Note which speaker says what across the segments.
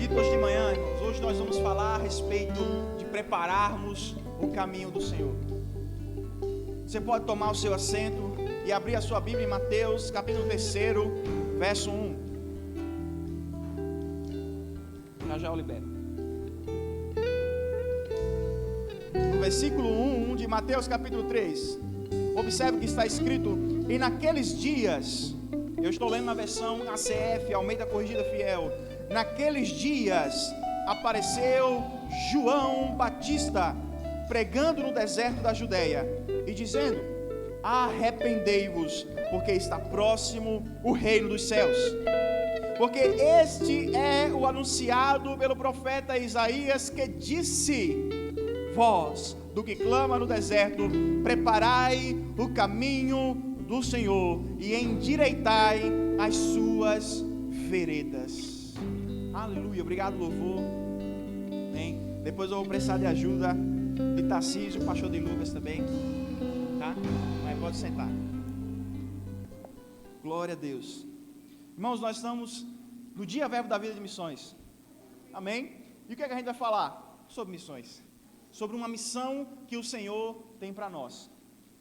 Speaker 1: dito hoje de manhã, irmãos, hoje nós vamos falar a respeito de prepararmos o caminho do Senhor. Você pode tomar o seu assento e abrir a sua Bíblia em Mateus, capítulo 3, verso 1. Já eu libero. No versículo 1 de Mateus, capítulo 3, observe o que está escrito: e naqueles dias, eu estou lendo na versão ACF, Almeida Corrigida Fiel. Naqueles dias apareceu João Batista pregando no deserto da Judeia e dizendo: arrependei-vos, porque está próximo o reino dos céus. Porque este é o anunciado pelo profeta Isaías, que disse: voz do que clama no deserto, preparai o caminho do Senhor e endireitai as suas veredas. Aleluia, obrigado, louvor. Amém. Depois eu vou precisar de ajuda de Tarcísio, pastor de Lucas também, tá? Mas pode sentar. Glória a Deus. Irmãos, nós estamos no Dia Verbo da Vida de Missões. Amém? E o que é que a gente vai falar? Sobre missões. Sobre uma missão que o Senhor tem para nós.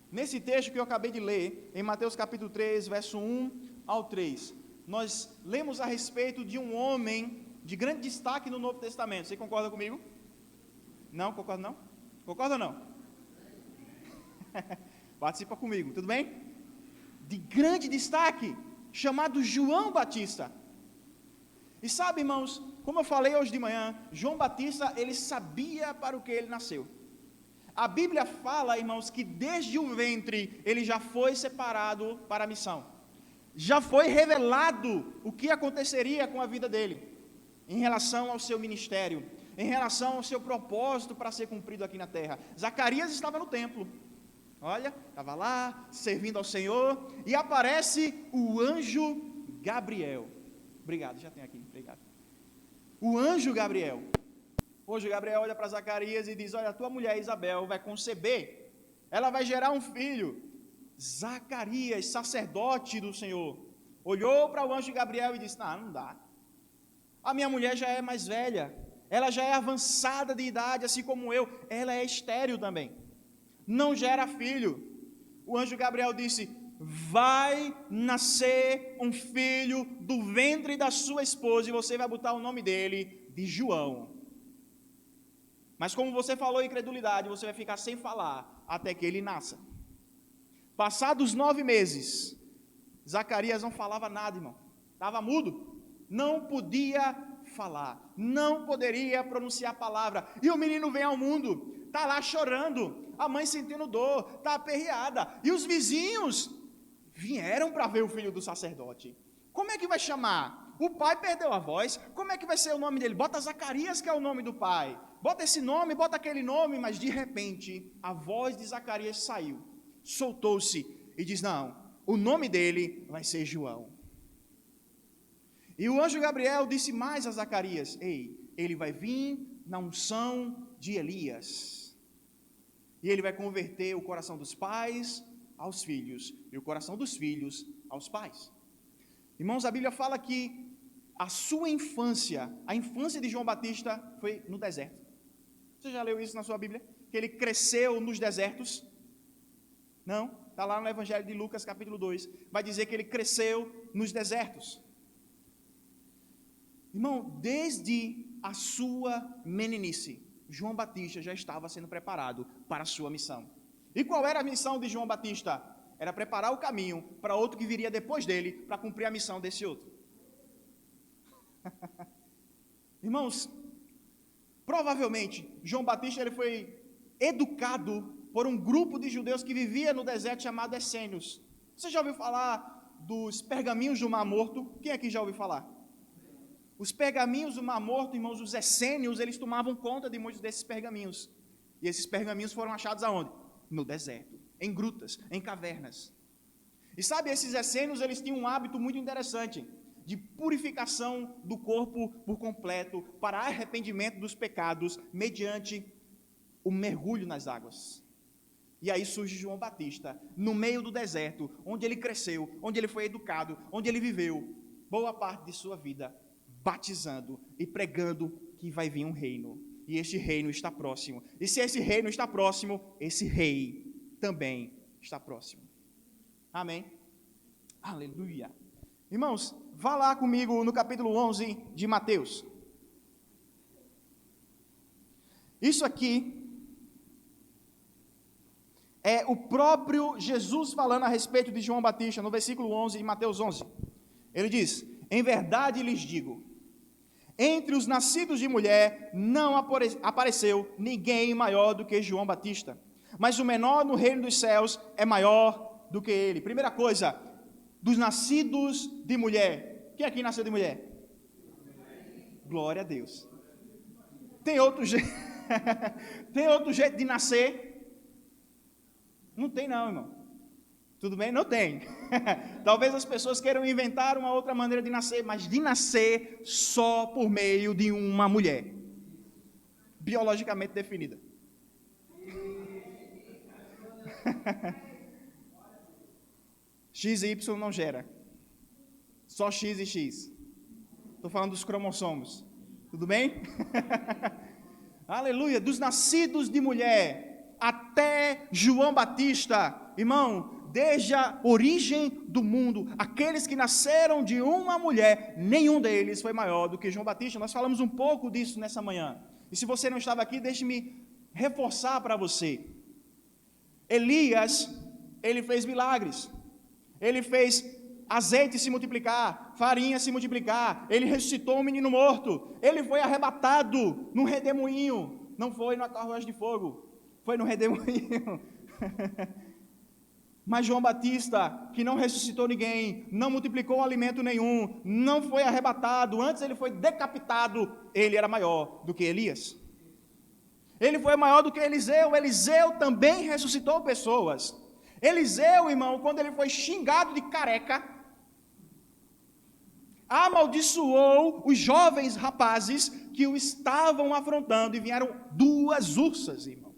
Speaker 1: Nesse texto que eu acabei de ler, em Mateus capítulo 3, verso 1 ao 3, nós lemos a respeito de um homem de grande destaque no Novo Testamento. Você concorda comigo? Não? Concorda não? Concorda ou não? Participa comigo, tudo bem? De grande destaque, chamado João Batista. E sabe, irmãos, como eu falei hoje de manhã, João Batista, ele sabia para o que ele nasceu. A Bíblia fala, irmãos, que desde o ventre ele já foi separado para a missão. Já foi revelado o que aconteceria com a vida dele, em relação ao seu ministério, em relação ao seu propósito para ser cumprido aqui na terra. Zacarias estava no templo, olha, estava lá, servindo ao Senhor, e aparece o anjo Gabriel. Obrigado, já tem aqui, obrigado. O anjo Gabriel. Hoje Gabriel olha para Zacarias e diz: olha, a tua mulher Isabel vai conceber, ela vai gerar um filho. Zacarias, sacerdote do Senhor, olhou para o anjo Gabriel e disse: não dá. A minha mulher já é mais velha, ela já é avançada de idade, assim como eu, ela é estéril também, não gera filho. O anjo Gabriel disse: vai nascer um filho do ventre da sua esposa e você vai botar o nome dele de João. Mas como você falou incredulidade, você vai ficar sem falar até que ele nasça. Passados 9 meses, Zacarias não falava nada, irmão. Estava mudo, não podia falar, não poderia pronunciar a palavra. E o menino vem ao mundo, está lá chorando, a mãe sentindo dor, está aperreada. E os vizinhos vieram para ver o filho do sacerdote. Como é que vai chamar? O pai perdeu a voz, como é que vai ser o nome dele? Bota Zacarias, que é o nome do pai. Bota esse nome, bota aquele nome. Mas de repente, a voz de Zacarias saiu, soltou-se e diz: não, o nome dele vai ser João. E o anjo Gabriel disse mais a Zacarias: ei, ele vai vir na unção de Elias. E ele vai converter o coração dos pais aos filhos, e o coração dos filhos aos pais. Irmãos, a Bíblia fala que a sua infância, a infância de João Batista foi no deserto. Você já leu isso na sua Bíblia? Que ele cresceu nos desertos? Não? Está lá no Evangelho de Lucas, capítulo 2. Vai dizer que ele cresceu nos desertos. Irmão, desde a sua meninice, João Batista já estava sendo preparado para a sua missão. E qual era a missão de João Batista? Era preparar o caminho para outro que viria depois dele, para cumprir a missão desse outro. Irmãos, provavelmente João Batista ele foi educado por um grupo de judeus que vivia no deserto chamado Essênios. Você já ouviu falar dos pergaminhos do Mar Morto? Quem aqui já ouviu falar? Os pergaminhos do Mar Morto, irmãos, os essênios, eles tomavam conta de muitos desses pergaminhos. E esses pergaminhos foram achados aonde? No deserto, em grutas, em cavernas. E sabe, esses essênios, eles tinham um hábito muito interessante, de purificação do corpo por completo, para arrependimento dos pecados, mediante o mergulho nas águas. E aí surge João Batista, no meio do deserto, onde ele cresceu, onde ele foi educado, onde ele viveu boa parte de sua vida, batizando e pregando que vai vir um reino. E este reino está próximo. E se esse reino está próximo, esse rei também está próximo. Amém? Aleluia. Irmãos, vá lá comigo no capítulo 11 de Mateus. Isso aqui é o próprio Jesus falando a respeito de João Batista, no versículo 11 de Mateus 11. Ele diz: em verdade lhes digo, entre os nascidos de mulher não apareceu ninguém maior do que João Batista, mas o menor no reino dos céus é maior do que ele. Primeira coisa, dos nascidos de mulher. Quem aqui nasceu de mulher? Glória a Deus. Tem outro jeito, tem outro jeito de nascer? Não tem não, irmão. Tudo bem? Não tem. Talvez as pessoas queiram inventar uma outra maneira de nascer, mas de nascer só por meio de uma mulher, biologicamente definida. X e Y não gera. Só X e X. Estou falando dos cromossomos. Tudo bem? Aleluia. Dos nascidos de mulher até João Batista, irmão, desde a origem do mundo, aqueles que nasceram de uma mulher, nenhum deles foi maior do que João Batista. Nós falamos um pouco disso nessa manhã. E se você não estava aqui, deixe-me reforçar para você. Elias, ele fez milagres. Ele fez azeite se multiplicar, farinha se multiplicar. Ele ressuscitou um menino morto. Ele foi arrebatado num redemoinho. Não foi numa carruagem de fogo. Foi no redemoinho. Mas João Batista, que não ressuscitou ninguém, não multiplicou alimento nenhum, não foi arrebatado, antes ele foi decapitado, ele era maior do que Elias. Ele foi maior do que Eliseu. Eliseu também ressuscitou pessoas. Eliseu, irmão, quando ele foi xingado de careca, amaldiçoou os jovens rapazes que o estavam afrontando, e vieram 2 ursas, irmão.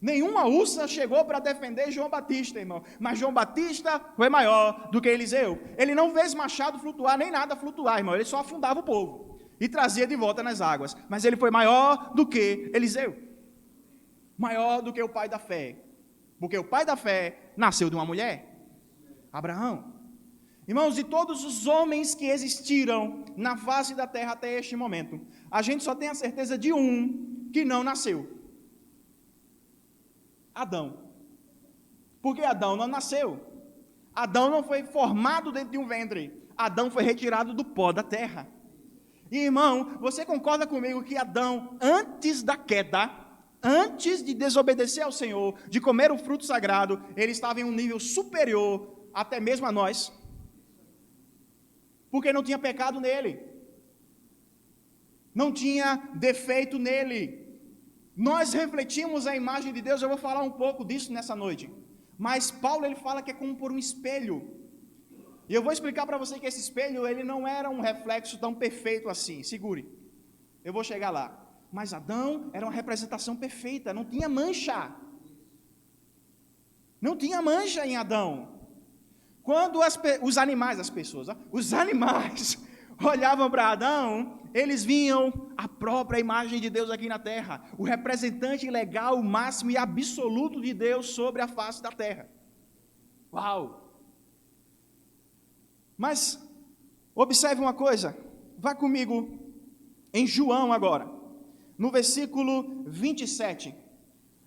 Speaker 1: Nenhuma ursa chegou para defender João Batista, irmão. Mas João Batista foi maior do que Eliseu. Ele não fez machado flutuar, nem nada flutuar, irmão. Ele só afundava o povo e trazia de volta nas águas. Mas ele foi maior do que Eliseu. Maior do que o pai da fé. Porque o pai da fé nasceu de uma mulher. Abraão. Irmãos, de todos os homens que existiram na face da terra até este momento, a gente só tem a certeza de um que não nasceu. Adão. Porque Adão não nasceu. Adão não foi formado dentro de um ventre. Adão foi retirado do pó da terra. E, irmão, você concorda comigo que Adão, antes da queda, antes de desobedecer ao Senhor, de comer o fruto sagrado, ele estava em um nível superior até mesmo a nós? Porque não tinha pecado nele. Não tinha defeito nele. Nós refletimos a imagem de Deus. Eu vou falar um pouco disso nessa noite. Mas Paulo, ele fala que é como por um espelho. E eu vou explicar para você que esse espelho, ele não era um reflexo tão perfeito assim. Segure. Eu vou chegar lá. Mas Adão era uma representação perfeita. Não tinha mancha. Não tinha mancha em Adão. Quando os animais olhavam para Adão, eles viam a própria imagem de Deus aqui na terra, o representante legal, máximo e absoluto de Deus sobre a face da terra. Uau! Mas, observe uma coisa, vá comigo em João agora, no versículo 27.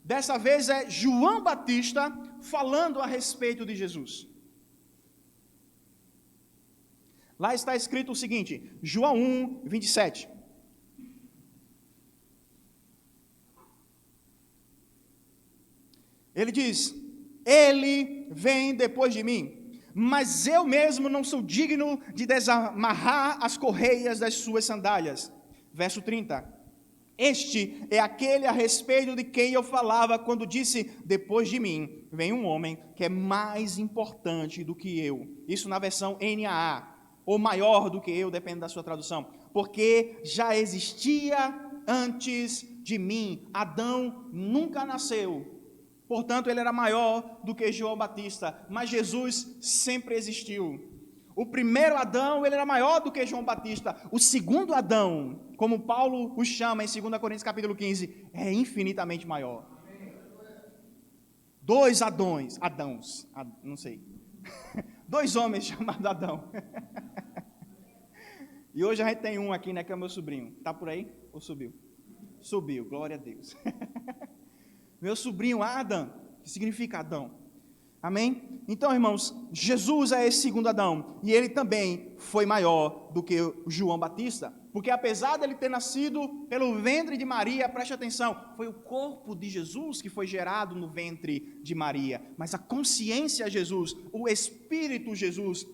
Speaker 1: Dessa vez é João Batista falando a respeito de Jesus. Lá está escrito o seguinte, João 1, 27. Ele diz: ele vem depois de mim, mas eu mesmo não sou digno de desamarrar as correias das suas sandálias. Verso 30. Este é aquele a respeito de quem eu falava quando disse: depois de mim vem um homem que é mais importante do que eu. Isso na versão NAA. Ou maior do que eu, depende da sua tradução, porque já existia antes de mim. Adão nunca nasceu, portanto ele era maior do que João Batista, mas Jesus sempre existiu. O primeiro Adão, ele era maior do que João Batista. O segundo Adão, como Paulo o chama em 2 Coríntios capítulo 15, é infinitamente maior. Dois Adões, não sei. Dois homens chamados Adão. E hoje a gente tem um aqui, né, que é o meu sobrinho. Está por aí? Ou subiu? Subiu, glória a Deus. Meu sobrinho Adam, que significa Adão. Amém? Então, irmãos, Jesus é esse segundo Adão, e ele também foi maior do que João Batista, porque apesar dele ter nascido pelo ventre de Maria, preste atenção, foi o corpo de Jesus que foi gerado no ventre de Maria, mas a consciência Jesus, o Espírito Jesus,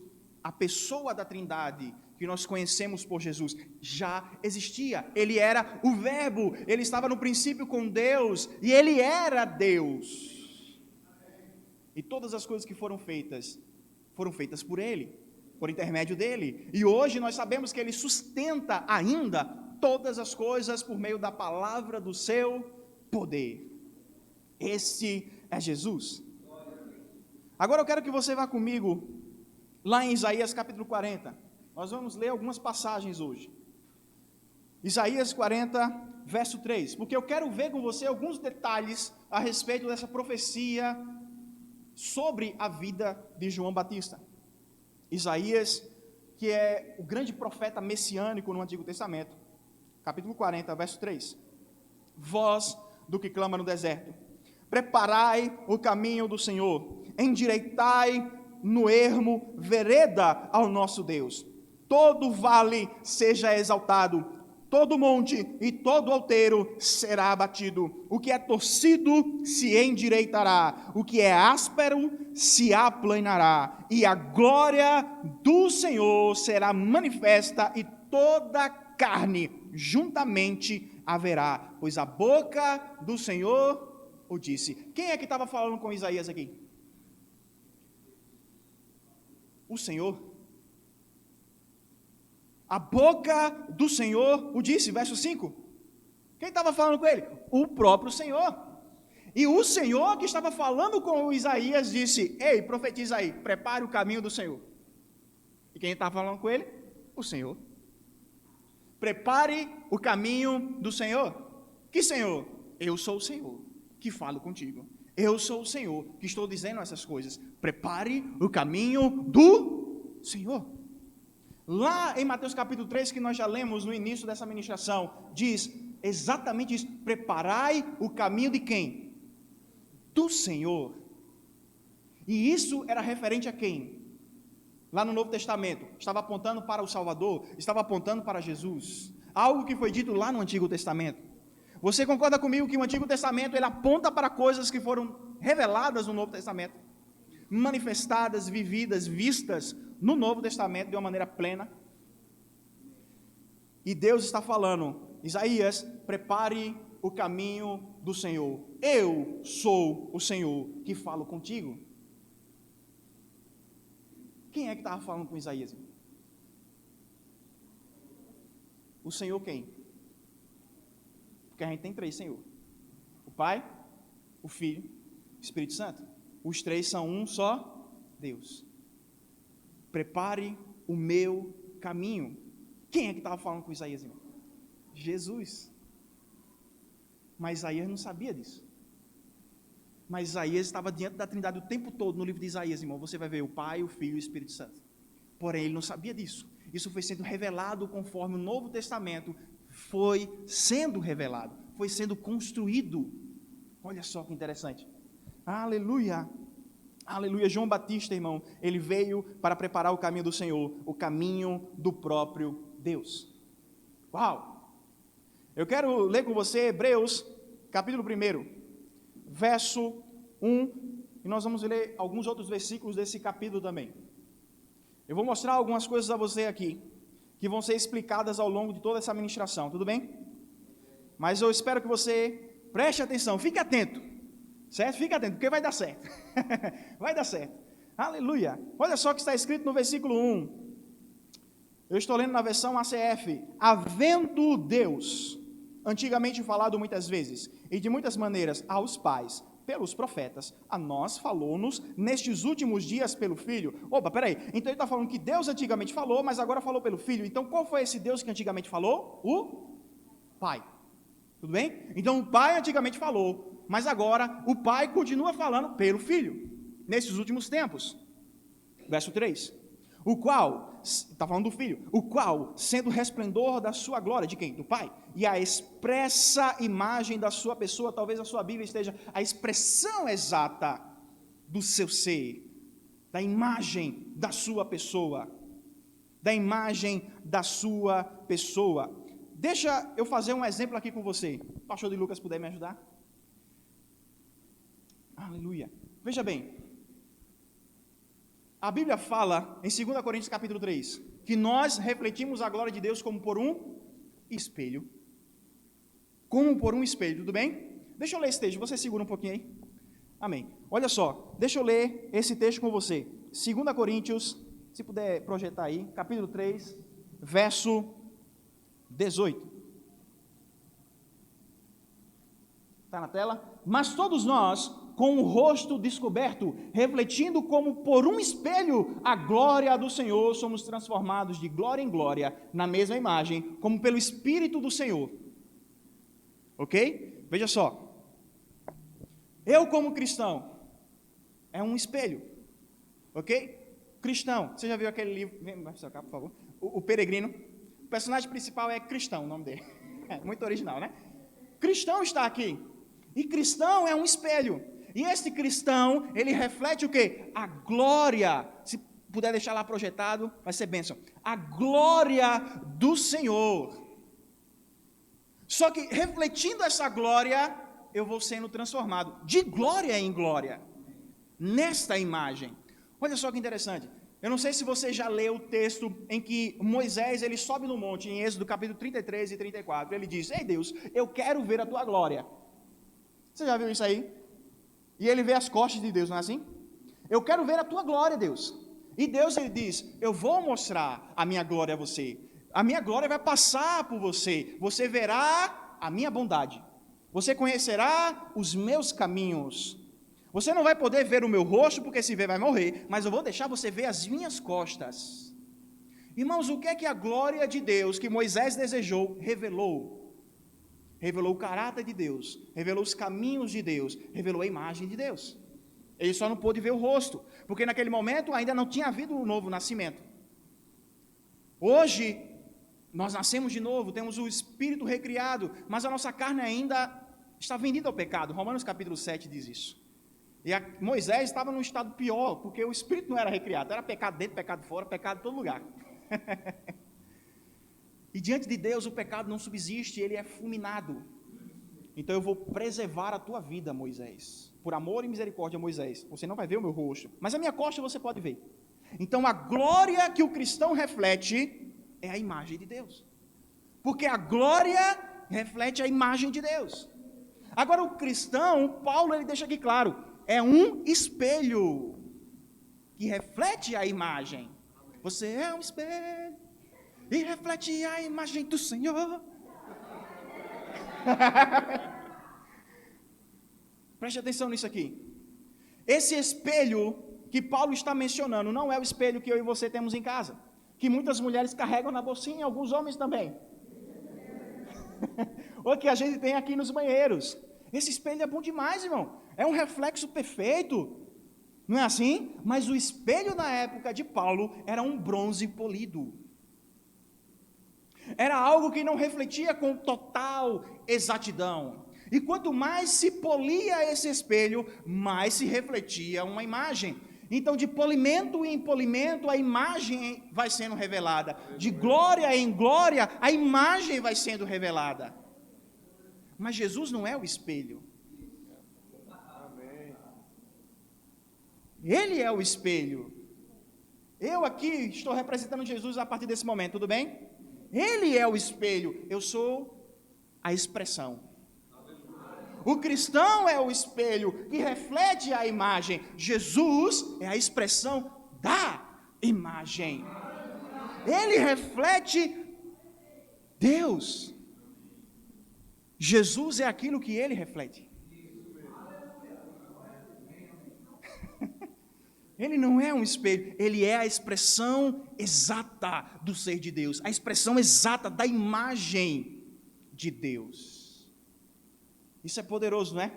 Speaker 1: a pessoa da Trindade, que nós conhecemos por Jesus, já existia. Ele era o Verbo, ele estava no princípio com Deus, e ele era Deus. E todas as coisas que foram feitas por ele, por intermédio dele. E hoje nós sabemos que ele sustenta ainda todas as coisas por meio da palavra do seu poder. Esse é Jesus. Agora eu quero que você vá comigo lá em Isaías capítulo 40. Nós vamos ler algumas passagens hoje. Isaías 40, verso 3. Porque eu quero ver com você alguns detalhes a respeito dessa profecia sobre a vida de João Batista. Isaías, que é o grande profeta messiânico no Antigo Testamento, capítulo 40, verso 3. Voz do que clama no deserto: preparai o caminho do Senhor, endireitai no ermo vereda ao nosso Deus. Todo vale seja exaltado, todo monte e todo outeiro será abatido. O que é torcido se endireitará, o que é áspero se aplanará, e a glória do Senhor será manifesta, e toda carne juntamente haverá, pois a boca do Senhor o disse. Quem é que estava falando com Isaías aqui? O Senhor. A boca do Senhor o disse, verso 5. Quem estava falando com ele? O próprio Senhor. E o Senhor que estava falando com Isaías disse: ei, profetiza aí, prepare o caminho do Senhor. E quem estava falando com ele? O Senhor. Prepare o caminho do Senhor. Que Senhor? Eu sou o Senhor que falo contigo. Eu sou o Senhor que estou dizendo essas coisas. Prepare o caminho do Senhor. Lá em Mateus capítulo 3, que nós já lemos no início dessa ministração, diz exatamente isso: preparai o caminho de quem? Do Senhor. E isso era referente a quem? Lá no Novo Testamento, estava apontando para o Salvador, estava apontando para Jesus, algo que foi dito lá no Antigo Testamento. Você concorda comigo que o Antigo Testamento, ele aponta para coisas que foram reveladas no Novo Testamento, manifestadas, vividas, vistas no Novo Testamento de uma maneira plena? E Deus está falando: Isaías, prepare o caminho do Senhor. Eu sou o Senhor que falo contigo. Quem é que estava falando com Isaías? O Senhor quem? Porque a gente tem 3 Senhor: o Pai, o Filho, o Espírito Santo. Os 3 são um só Deus. Prepare o meu caminho. Quem é que estava falando com Isaías, irmão? Jesus. Mas Isaías não sabia disso. Mas Isaías estava diante da Trindade o tempo todo. No livro de Isaías, irmão, você vai ver o Pai, o Filho e o Espírito Santo. Porém, ele não sabia disso. Isso foi sendo revelado conforme o Novo Testamento foi sendo revelado, foi sendo construído. Olha só que interessante. Aleluia. Aleluia. João Batista, irmão, ele veio para preparar o caminho do Senhor, o caminho do próprio Deus. Uau! Eu quero ler com você Hebreus, capítulo 1, verso 1, e nós vamos ler alguns outros versículos desse capítulo também. Eu vou mostrar algumas coisas a você aqui, que vão ser explicadas ao longo de toda essa ministração, tudo bem? Mas eu espero que você preste atenção, fique atento, certo? Fique atento, porque vai dar certo. Vai dar certo. Aleluia. Olha só o que está escrito no versículo 1. Eu estou lendo na versão ACF. Havendo Deus, antigamente falado muitas vezes, e de muitas maneiras, aos pais, pelos profetas, a nós falou-nos nestes últimos dias pelo Filho. Opa, peraí, então ele está falando que Deus antigamente falou, mas agora falou pelo Filho. Então qual foi esse Deus que antigamente falou? O Pai. Tudo bem? Então o Pai antigamente falou, mas agora o Pai continua falando pelo Filho, nesses últimos tempos. Verso 3. O qual, está falando do Filho, o qual, sendo o resplendor da sua glória, de quem? Do Pai, e a expressa imagem da sua pessoa, talvez a sua Bíblia esteja a expressão exata do seu ser, da imagem da sua pessoa, da imagem da sua pessoa. Deixa eu fazer um exemplo aqui com você. O pastor de Lucas puder me ajudar? Aleluia. Veja bem, a Bíblia fala em 2 Coríntios capítulo 3, que nós refletimos a glória de Deus como por um espelho. Como por um espelho, tudo bem? Deixa eu ler esse texto, você segura um pouquinho aí. Amém. Olha só, deixa eu ler esse texto com você. 2 Coríntios, se puder projetar aí, capítulo 3, verso 18. Está na tela? Mas todos nós, com o rosto descoberto, refletindo como por um espelho a glória do Senhor, somos transformados de glória em glória, na mesma imagem, como pelo Espírito do Senhor. Ok? Veja só. Eu como cristão, é um espelho. Ok? Cristão, você já viu aquele livro, vem pra cá, por favor, o Peregrino. O personagem principal é Cristão, o nome dele. É muito original, né? Cristão está aqui. E cristão é um espelho. E este cristão, ele reflete o quê? A glória. Se puder deixar lá projetado, vai ser bênção. A glória do Senhor. Só que refletindo essa glória, eu vou sendo transformado de glória em glória. Nesta imagem. Olha só que interessante. Eu não sei se você já leu o texto em que Moisés, ele sobe no monte, em Êxodo capítulo 33 e 34. Ele diz: ei Deus, eu quero ver a tua glória. Você já viu isso aí? E ele vê as costas de Deus, não é assim? Eu quero ver a tua glória, Deus. E Deus, ele diz: eu vou mostrar a minha glória a você. A minha glória vai passar por você. Você verá a minha bondade. Você conhecerá os meus caminhos. Você não vai poder ver o meu rosto, porque se ver vai morrer, mas eu vou deixar você ver as minhas costas. Irmãos, o que é que a glória de Deus que Moisés desejou revelou? Revelou o caráter de Deus, revelou os caminhos de Deus, revelou a imagem de Deus. Ele só não pôde ver o rosto, porque naquele momento ainda não tinha havido um novo nascimento. Hoje, nós nascemos de novo, temos o Espírito recriado, mas a nossa carne ainda está vendida ao pecado. Romanos capítulo 7 diz isso. E Moisés estava num estado pior, porque o Espírito não era recriado, era pecado dentro, pecado fora, pecado em todo lugar. E diante de Deus o pecado não subsiste, ele é fulminado. Então eu vou preservar a tua vida, Moisés. Por amor e misericórdia, Moisés. Você não vai ver o meu rosto, mas a minha costa você pode ver. Então a glória que o cristão reflete é a imagem de Deus. Porque a glória reflete a imagem de Deus. Agora o cristão, Paulo, ele deixa aqui claro, é um espelho que reflete a imagem. Você é um espelho e reflete a imagem do Senhor. Preste atenção nisso aqui. Esse espelho que Paulo está mencionando não é o espelho que eu e você temos em casa, que muitas mulheres carregam na bolsinha, alguns homens também. Ou que a gente tem aqui nos banheiros. Esse espelho é bom demais, irmão. É um reflexo perfeito. Não é assim? Mas o espelho na época de Paulo era um bronze polido. Era algo que não refletia com total exatidão. E quanto mais se polia esse espelho, mais se refletia uma imagem. Então, de polimento em polimento, a imagem vai sendo revelada. De glória em glória, a imagem vai sendo revelada. Mas Jesus não é o espelho. Ele é o espelho. Eu aqui estou representando Jesus a partir desse momento, tudo bem? Ele é o espelho, eu sou a expressão. O cristão é o espelho que reflete a imagem. Jesus é a expressão da imagem. Ele reflete Deus. Jesus é aquilo que ele reflete. Ele não é um espelho, ele é a expressão exata do ser de Deus, a expressão exata da imagem de Deus. Isso é poderoso, não é?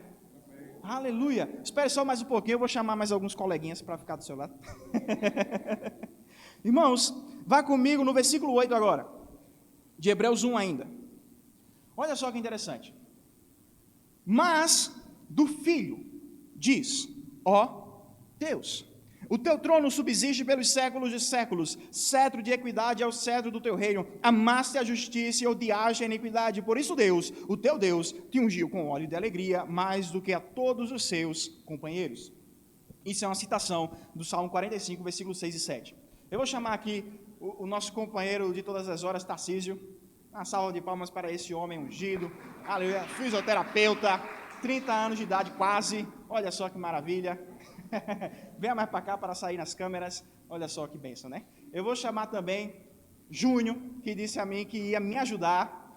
Speaker 1: Aleluia. Espere só mais um pouquinho, eu vou chamar mais alguns coleguinhas para ficar do seu lado. Irmãos, vá comigo no versículo 8 agora, de Hebreus 1 ainda. Olha só que interessante. Mas do Filho diz, ó Deus, o teu trono subsiste pelos séculos de séculos, cetro de equidade é o cetro do teu reino, amaste a justiça e odiaste a iniquidade, por isso Deus, o teu Deus, te ungiu com óleo de alegria, mais do que a todos os seus companheiros. Isso é uma citação do Salmo 45, versículos 6 e 7. Eu vou chamar aqui o nosso companheiro de todas as horas, Tarcísio. Uma salva de palmas para esse homem ungido, aleluia, fisioterapeuta, 30 anos de idade quase, olha só que maravilha. Venha mais para cá para sair nas câmeras, olha só que bênção, né? Eu vou chamar também Júnior, que disse a mim que ia me ajudar.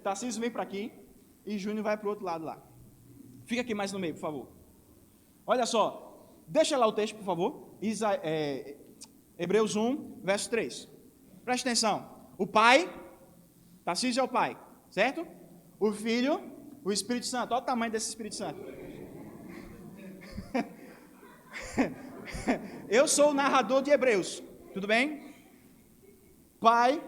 Speaker 1: Tarcísio vem para aqui e Júnior vai para o outro lado lá. Fica aqui mais no meio, por favor. Olha só, deixa lá o texto, por favor. Hebreus 1, verso 3. Preste atenção. O Pai, Tarcísio é o Pai, certo? O Filho, o Espírito Santo. Olha o tamanho desse Espírito Santo. Eu sou o narrador de Hebreus, tudo bem? Pai,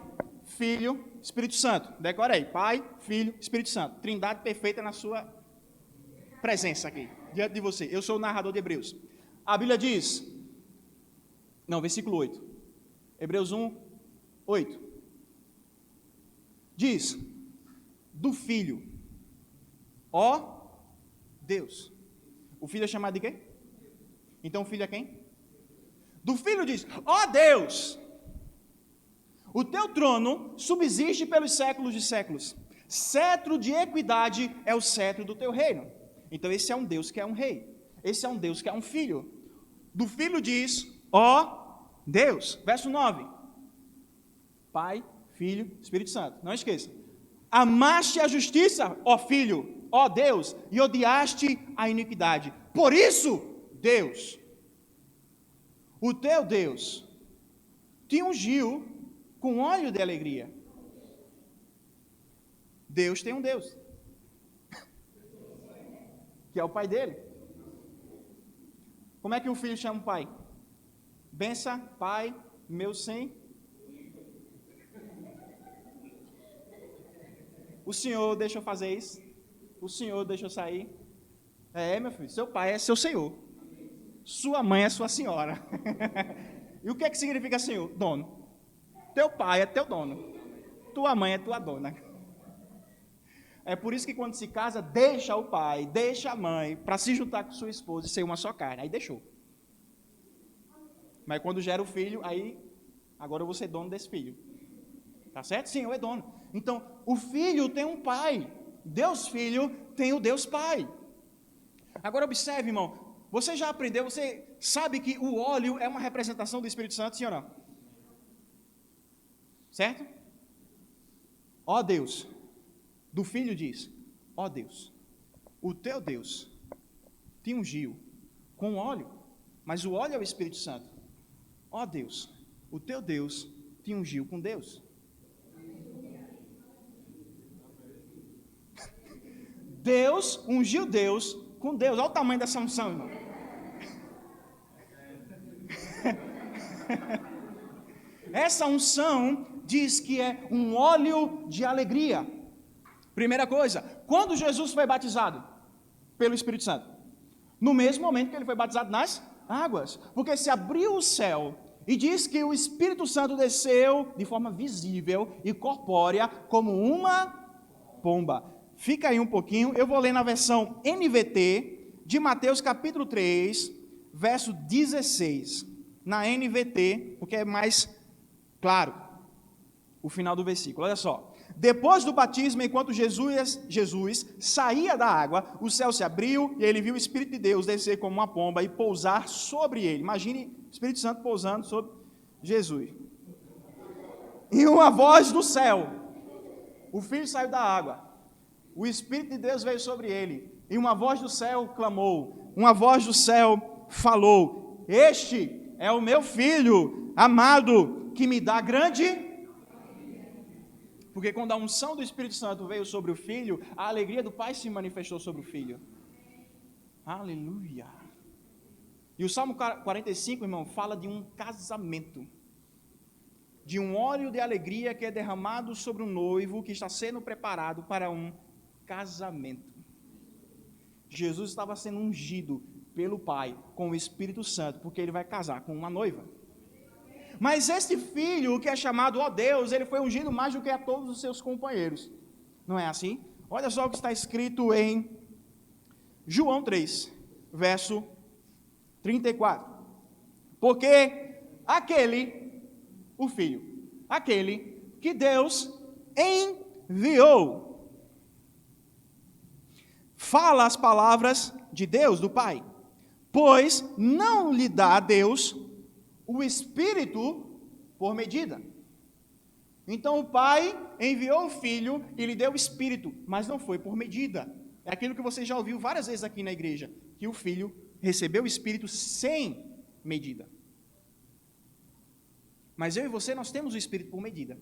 Speaker 1: Filho, Espírito Santo. Decora aí. Pai, Filho, Espírito Santo. Trindade perfeita na sua presença aqui, diante de você. Eu sou o narrador de Hebreus. A Bíblia diz... Não, versículo 8. Hebreus 1, 8. Diz, do Filho, ó Deus. O Filho é chamado de quê? Então o Filho é quem? Do Filho diz, ó Deus, o teu trono subsiste pelos séculos de séculos. Cetro de equidade é o cetro do teu reino. Então esse é um Deus que é um rei. Esse é um Deus que é um filho. Do Filho diz, ó Deus, verso 9, Pai, Filho, Espírito Santo, não esqueça, amaste a justiça, ó Filho, ó Deus, e odiaste a iniquidade, por isso, Deus, o teu Deus, te ungiu com óleo de alegria. Deus tem um Deus, que é o Pai dele. Como é que o Filho chama o Pai? Bença, Pai, meu sem. O Senhor deixa eu fazer isso. O Senhor deixa eu sair. Meu filho, seu pai é seu Senhor. Sua mãe é sua senhora. E o que é que significa Senhor? Dono. Teu pai é teu dono. Tua mãe é tua dona. É por isso que quando se casa, deixa o pai, deixa a mãe, para se juntar com sua esposa e ser uma só carne. Aí deixou. Mas quando gera o filho, aí, agora eu vou ser dono desse filho. Tá certo? Sim, eu é dono. Então, o filho tem um pai. Deus Filho tem o Deus Pai. Agora observe, irmão. Você já aprendeu, você sabe que o óleo é uma representação do Espírito Santo, sim ou não? Certo? Ó Deus. Do Filho diz, ó Deus, o teu Deus te ungiu com óleo, mas o óleo é o Espírito Santo. Ó Deus, o teu Deus te ungiu com Deus. Deus ungiu Deus com Deus. Olha o tamanho dessa unção, irmão. Essa unção diz que é um óleo de alegria. Primeira coisa, quando Jesus foi batizado pelo Espírito Santo? No mesmo momento que ele foi batizado nas águas, porque se abriu o céu e diz que o Espírito Santo desceu de forma visível e corpórea como uma pomba. Fica aí um pouquinho, eu vou ler na versão NVT de Mateus capítulo 3, verso 16, na NVT, porque é mais claro o final do versículo. Olha só. Depois do batismo, enquanto Jesus saía da água, o céu se abriu e ele viu o Espírito de Deus descer como uma pomba e pousar sobre ele. Imagine o Espírito Santo pousando sobre Jesus. E uma voz do céu. O Filho saiu da água. O Espírito de Deus veio sobre ele. E uma voz do céu clamou, uma voz do céu falou: este é o meu filho amado, que me dá grande... Porque quando a unção do Espírito Santo veio sobre o filho, a alegria do pai se manifestou sobre o filho. Aleluia. E o Salmo 45, irmão, fala de um casamento, de um óleo de alegria que é derramado sobre um noivo que está sendo preparado para um casamento. Jesus estava sendo ungido pelo Pai com o Espírito Santo, porque ele vai casar com uma noiva. Mas este filho, que é chamado ó Deus, ele foi ungido mais do que a todos os seus companheiros. Não é assim? Olha só o que está escrito em João 3, verso 34. Porque aquele, o filho, aquele que Deus enviou, fala as palavras de Deus, do Pai, pois não lhe dá a Deus o Espírito por medida. Então o Pai enviou o Filho e lhe deu o Espírito, mas não foi por medida. É aquilo que você já ouviu várias vezes aqui na igreja, que o Filho recebeu o Espírito sem medida. Mas eu e você, nós temos o Espírito por medida.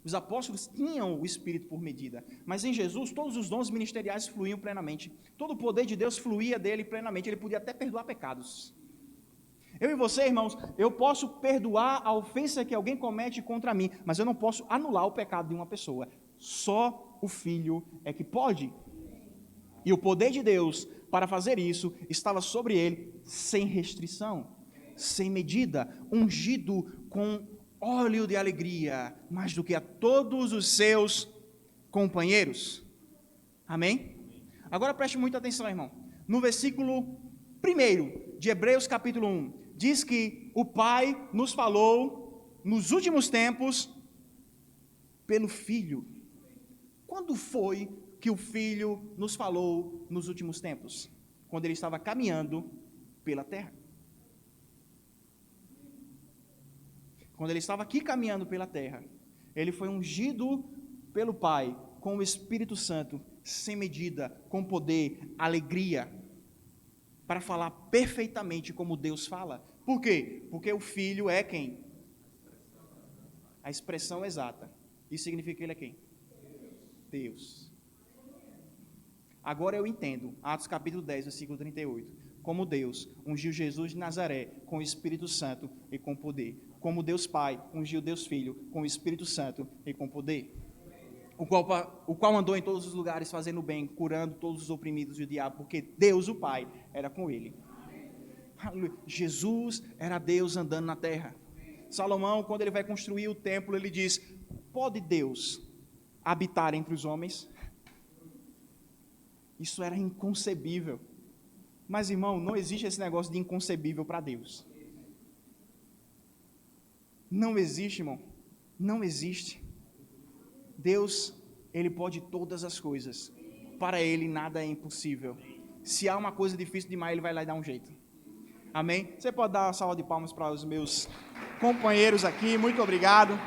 Speaker 1: Os apóstolos tinham o Espírito por medida, mas em Jesus todos os dons ministeriais fluíam plenamente. Todo o poder de Deus fluía dele plenamente, ele podia até perdoar pecados. Eu e você, irmãos, eu posso perdoar a ofensa que alguém comete contra mim, mas eu não posso anular o pecado de uma pessoa. Só o Filho é que pode. E o poder de Deus para fazer isso estava sobre ele sem restrição, sem medida, ungido com óleo de alegria, mais do que a todos os seus companheiros. Amém? Agora preste muita atenção, irmão. No versículo 1 de Hebreus capítulo 1, diz que o Pai nos falou nos últimos tempos pelo Filho. Quando foi que o Filho nos falou nos últimos tempos? Quando ele estava caminhando pela terra. Quando ele estava aqui caminhando pela terra, ele foi ungido pelo Pai com o Espírito Santo, sem medida, com poder, alegria, para falar perfeitamente como Deus fala. Por quê? Porque o Filho é quem? A expressão exata. Isso significa que ele é quem? Deus. Agora eu entendo, Atos capítulo 10, versículo 38, como Deus ungiu Jesus de Nazaré com o Espírito Santo e com poder. Como Deus Pai ungiu Deus Filho com o Espírito Santo e com poder. O qual andou em todos os lugares fazendo bem, curando todos os oprimidos e o diabo, porque Deus, o Pai, era com ele. Aleluia. Jesus era Deus andando na terra. Salomão, quando ele vai construir o templo, ele diz: pode Deus habitar entre os homens? Isso era inconcebível. Mas, irmão, não existe esse negócio de inconcebível para Deus. Não existe, irmão. Não existe. Deus, ele pode todas as coisas. Para ele nada é impossível. Se há uma coisa difícil demais, ele vai lá e dá um jeito. Amém? Você pode dar uma salva de palmas para os meus companheiros aqui. Muito obrigado.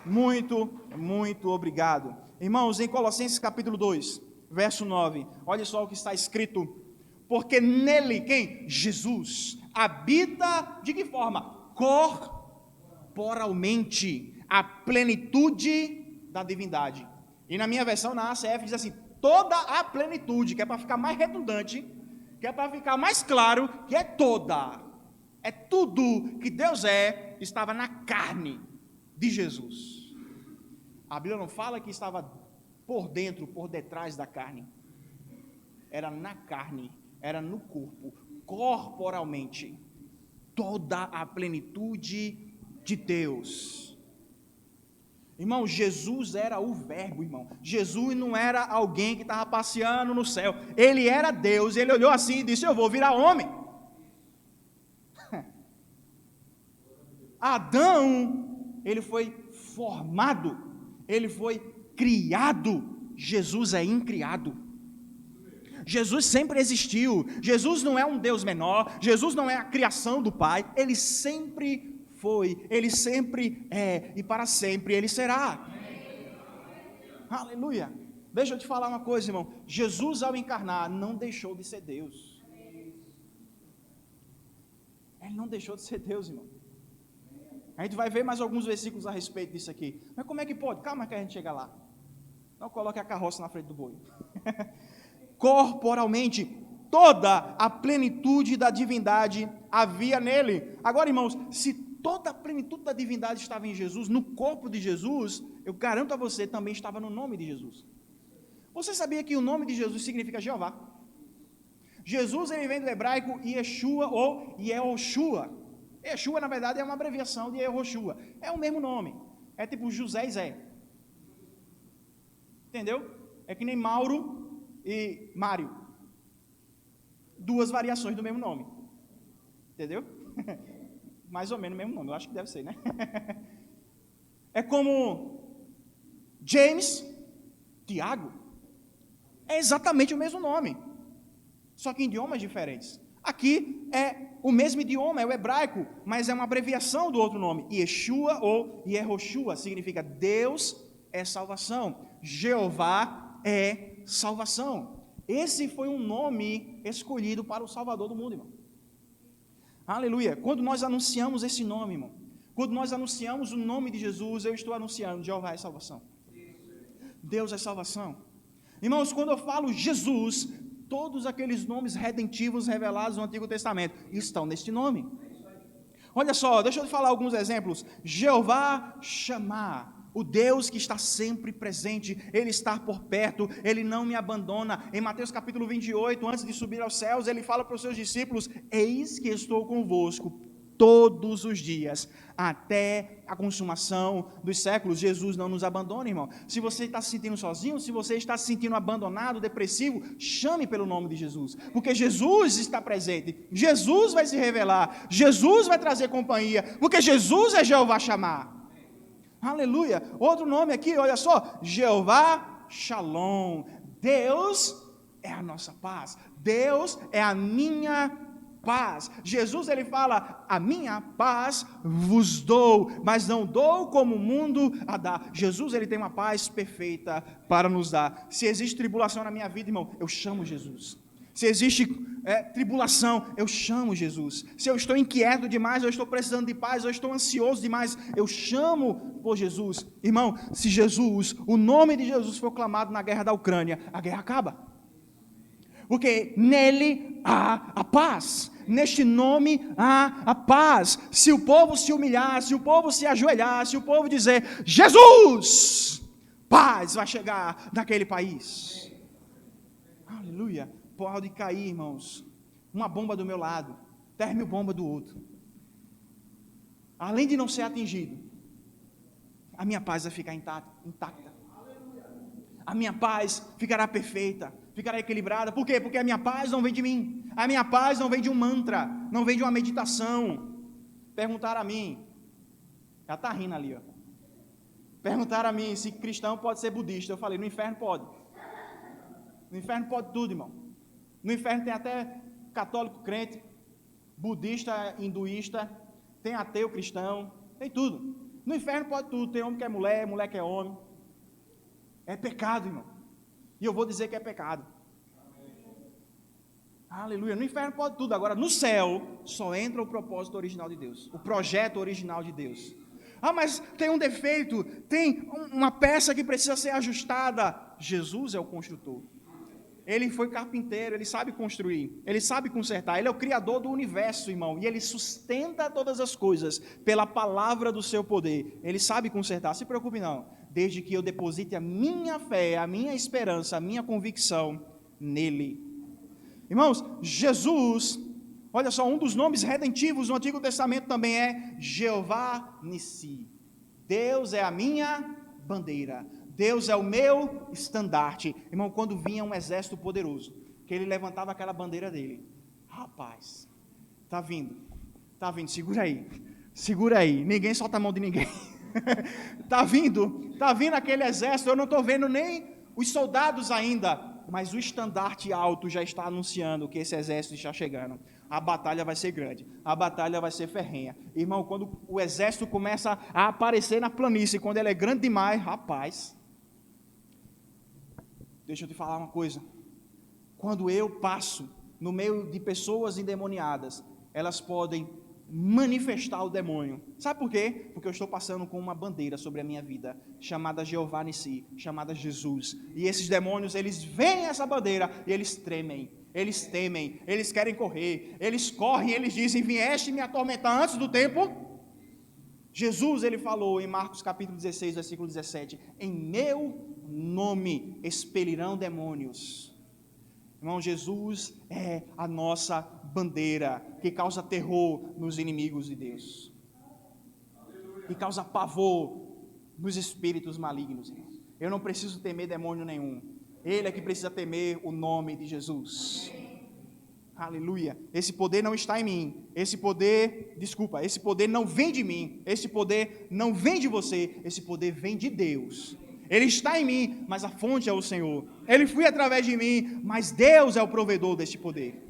Speaker 1: Muito obrigado. Irmãos, em Colossenses capítulo 2, verso 9, olha só o que está escrito. Porque nele, quem? Jesus, habita de que forma? Corporalmente, a plenitude da divindade. E na minha versão, na ACF, diz assim, toda a plenitude, que é para ficar mais redundante, que é para ficar mais claro, que é toda. É tudo que Deus é, estava na carne de Jesus. A Bíblia não fala que estava por dentro, por detrás da carne. Era na carne, era no corpo, corporalmente. Toda a plenitude de Deus. Irmão, Jesus era o verbo, irmão. Jesus não era alguém que estava passeando no céu. Ele era Deus. Ele olhou assim e disse, eu vou virar homem. Adão, ele foi formado, ele foi criado. Jesus é incriado. Jesus sempre existiu. Jesus não é um Deus menor. Jesus não é a criação do Pai. Ele sempre foi, ele sempre é e para sempre ele será. Aleluia. Deixa eu te falar uma coisa, irmão. Jesus, ao encarnar, não deixou de ser Deus. Ele não deixou de ser Deus, irmão. A gente vai ver mais alguns versículos a respeito disso aqui. Mas como é que pode? Calma que a gente chega lá. Não coloque a carroça na frente do boi. Corporalmente, toda a plenitude da divindade havia nele. Agora, irmãos, se toda a plenitude da divindade estava em Jesus, no corpo de Jesus, eu garanto a você, também estava no nome de Jesus. Você sabia que o nome de Jesus significa Jeová? Jesus, ele vem do hebraico Yeshua ou Yehoshua. Yeshua, na verdade, é uma abreviação de Yehoshua. É o mesmo nome. É tipo José e Zé. Entendeu? É que nem Mauro e Mário. Duas variações do mesmo nome. Entendeu? Mais ou menos o mesmo nome. Eu acho que deve ser, né? É como James, Tiago. É exatamente o mesmo nome. Só que em idiomas diferentes. Aqui é o mesmo idioma, é o hebraico, mas é uma abreviação do outro nome. Yeshua ou Yehoshua significa Deus é salvação. Jeová é salvação. Esse foi um nome escolhido para o Salvador do mundo, irmão. Aleluia. Quando nós anunciamos esse nome, irmão, quando nós anunciamos o nome de Jesus, eu estou anunciando Jeová é salvação. Deus é salvação. Irmãos, quando eu falo Jesus, todos aqueles nomes redentivos revelados no Antigo Testamento estão neste nome. Olha só, deixa eu te falar alguns exemplos. Jeová Shammah, o Deus que está sempre presente, Ele está por perto, Ele não me abandona. Em Mateus capítulo 28, antes de subir aos céus, Ele fala para os seus discípulos: eis que estou convosco todos os dias, até a consumação dos séculos. Jesus não nos abandona, irmão. Se você está se sentindo sozinho, se você está se sentindo abandonado, depressivo, chame pelo nome de Jesus, porque Jesus está presente, Jesus vai se revelar, Jesus vai trazer companhia, porque Jesus é Jeová Shammah. Aleluia. Outro nome aqui, olha só, Jeová Shalom. Deus é a nossa paz, Deus é a minha paz. Jesus, ele fala: a minha paz vos dou, mas não dou como o mundo a dá. Jesus, ele tem uma paz perfeita para nos dar. Se existe tribulação na minha vida, irmão, eu chamo Jesus. Se existe tribulação, eu chamo Jesus. Se eu estou inquieto demais, eu estou precisando de paz, eu estou ansioso demais, eu chamo por Jesus. Irmão, se Jesus, o nome de Jesus for clamado na guerra da Ucrânia, a guerra acaba. Porque nele há a paz. Neste nome há a paz. Se o povo se humilhar, se o povo se ajoelhar, se o povo dizer Jesus, paz vai chegar naquele país. Aleluia. Pode cair, irmãos, uma bomba do meu lado, 10.000 bombas do outro. Além de não ser atingido, a minha paz vai ficar intacta. A minha paz ficará perfeita, ficará equilibrada. Por quê? Porque a minha paz não vem de mim. A minha paz não vem de um mantra, não vem de uma meditação. Perguntaram a mim, já está rindo ali, ó. Perguntaram a mim se cristão pode ser budista. Eu falei: no inferno pode. No inferno pode tudo, irmão. No inferno tem até católico crente, budista, hinduísta, tem ateu cristão, tem tudo. No inferno pode tudo, tem homem que é mulher, mulher que é homem. É pecado, irmão. E eu vou dizer que é pecado. Aleluia. No inferno pode tudo. Agora, no céu, só entra o propósito original de Deus, o projeto original de Deus. Ah, mas tem um defeito, tem uma peça que precisa ser ajustada. Jesus é o construtor. Ele foi carpinteiro, ele sabe construir, ele sabe consertar, ele é o criador do universo, irmão, e ele sustenta todas as coisas pela palavra do seu poder. Ele sabe consertar, se preocupe não, desde que eu deposite a minha fé, a minha esperança, a minha convicção nele. Irmãos, Jesus, olha só, um dos nomes redentivos no Antigo Testamento também é Jeová Nissi. Deus é a minha bandeira. Deus é o meu estandarte. Irmão, quando vinha um exército poderoso, que ele levantava aquela bandeira dele, rapaz, está vindo, segura aí, ninguém solta a mão de ninguém, está vindo aquele exército, eu não estou vendo nem os soldados ainda, mas o estandarte alto já está anunciando que esse exército está chegando. A batalha vai ser grande, a batalha vai ser ferrenha. Irmão, quando o exército começa a aparecer na planície, quando ele é grande demais, rapaz, Deixa eu te falar uma coisa. Quando eu passo no meio de pessoas endemoniadas, elas podem manifestar o demônio. Sabe por quê? Porque eu estou passando com uma bandeira sobre a minha vida, chamada Jeová Nissi, chamada Jesus. E esses demônios, eles veem essa bandeira e eles tremem, eles temem, eles querem correr, eles correm, eles dizem: vieste me atormentar antes do tempo? Jesus, ele falou em Marcos capítulo 16, versículo 17, em meu nome expelirão demônios. Irmão, Jesus é a nossa bandeira que causa terror nos inimigos de Deus, que causa pavor nos espíritos malignos. Eu não preciso temer demônio nenhum, ele é que precisa temer o nome de Jesus. Aleluia. Esse poder não está em mim, esse poder não vem de mim, esse poder não vem de você, esse poder vem de Deus. Ele está em mim, mas a fonte é o Senhor. Ele flui através de mim, mas Deus é o provedor deste poder.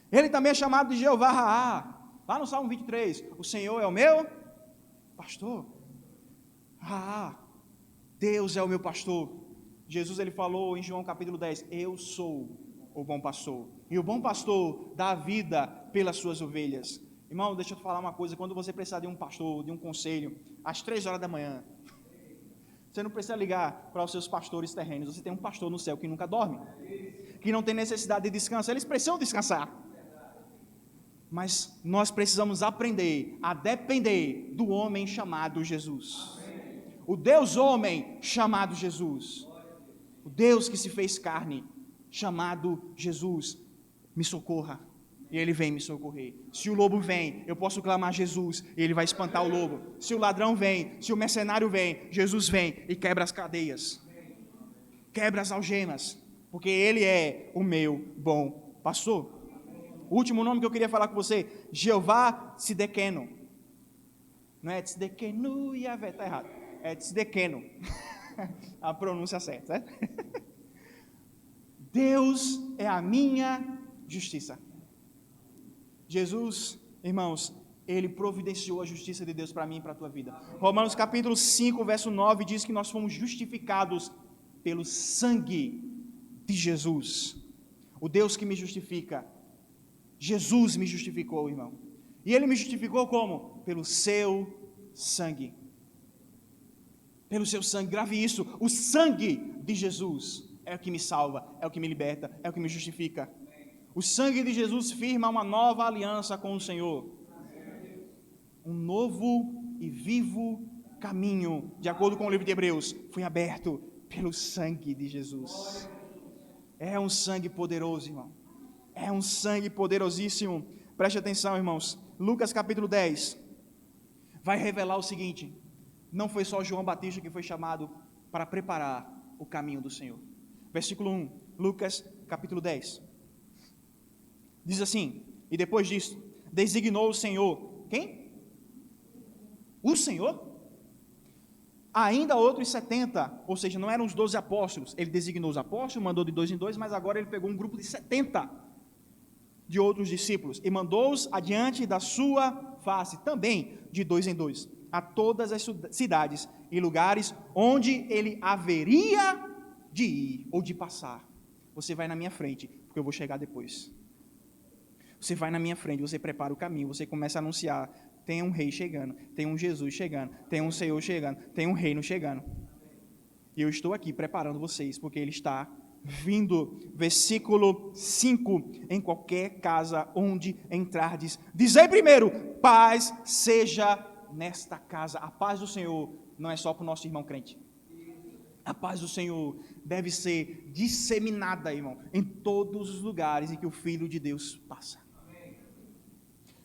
Speaker 1: Ele também é chamado de Jeová Raá. Lá no Salmo 23, o Senhor é o meu pastor. Raá, Deus é o meu pastor. Jesus, ele falou em João capítulo 10, eu sou o bom pastor. E o bom pastor dá a vida pelas suas ovelhas. Irmão, deixa eu te falar uma coisa, quando você precisar de um pastor, de um conselho, às 3 horas da manhã, você não precisa ligar para os seus pastores terrenos. Você tem um pastor no céu que nunca dorme, que não tem necessidade de descanso. Eles precisam descansar. Mas nós precisamos aprender a depender do homem chamado Jesus. O Deus homem chamado Jesus. O Deus que se fez carne chamado Jesus. Me socorra. E ele vem me socorrer. Se o lobo vem, eu posso clamar Jesus, e ele vai espantar o lobo. Se o ladrão vem, se o mercenário vem, Jesus vem e quebra as cadeias, quebra as algemas, porque ele é o meu bom pastor. O último nome que eu queria falar com você, Jeová Tsidkenu. Não é Tsidkenu e está errado. É Tsidkenu. A pronúncia certa, né? Deus é a minha justiça. Jesus, irmãos, ele providenciou a justiça de Deus para mim e para a tua vida. Romanos capítulo 5, verso 9, diz que nós fomos justificados pelo sangue de Jesus. O Deus que me justifica. Jesus me justificou, irmão. E ele me justificou como? Pelo seu sangue. Pelo seu sangue, grave isso. O sangue de Jesus é o que me salva, é o que me liberta, é o que me justifica. O sangue de Jesus firma uma nova aliança com o Senhor. Um novo e vivo caminho, de acordo com o livro de Hebreus, foi aberto pelo sangue de Jesus. É um sangue poderoso, irmão. É um sangue poderosíssimo. Preste atenção, irmãos. Lucas capítulo 10 vai revelar o seguinte: não foi só João Batista que foi chamado para preparar o caminho do Senhor. Versículo 1, Lucas capítulo 10. Diz assim: e depois disso, designou o Senhor. Quem? O Senhor? Ainda outros 70, ou seja, não eram os 12 apóstolos. Ele designou os apóstolos, mandou de 2 em 2, mas agora ele pegou um grupo de 70 de outros discípulos e mandou-os adiante da sua face, também de 2 em 2, a todas as cidades e lugares onde ele haveria de ir ou de passar. Você vai na minha frente, porque eu vou chegar depois. Você vai na minha frente, você prepara o caminho, você começa a anunciar: tem um rei chegando, tem um Jesus chegando, tem um Senhor chegando, tem um reino chegando. E eu estou aqui preparando vocês, porque ele está vindo. Versículo 5, em qualquer casa onde entrardes, dizei primeiro: paz seja nesta casa. A paz do Senhor não é só para o nosso irmão crente. A paz do Senhor deve ser disseminada, irmão, em todos os lugares em que o Filho de Deus passa.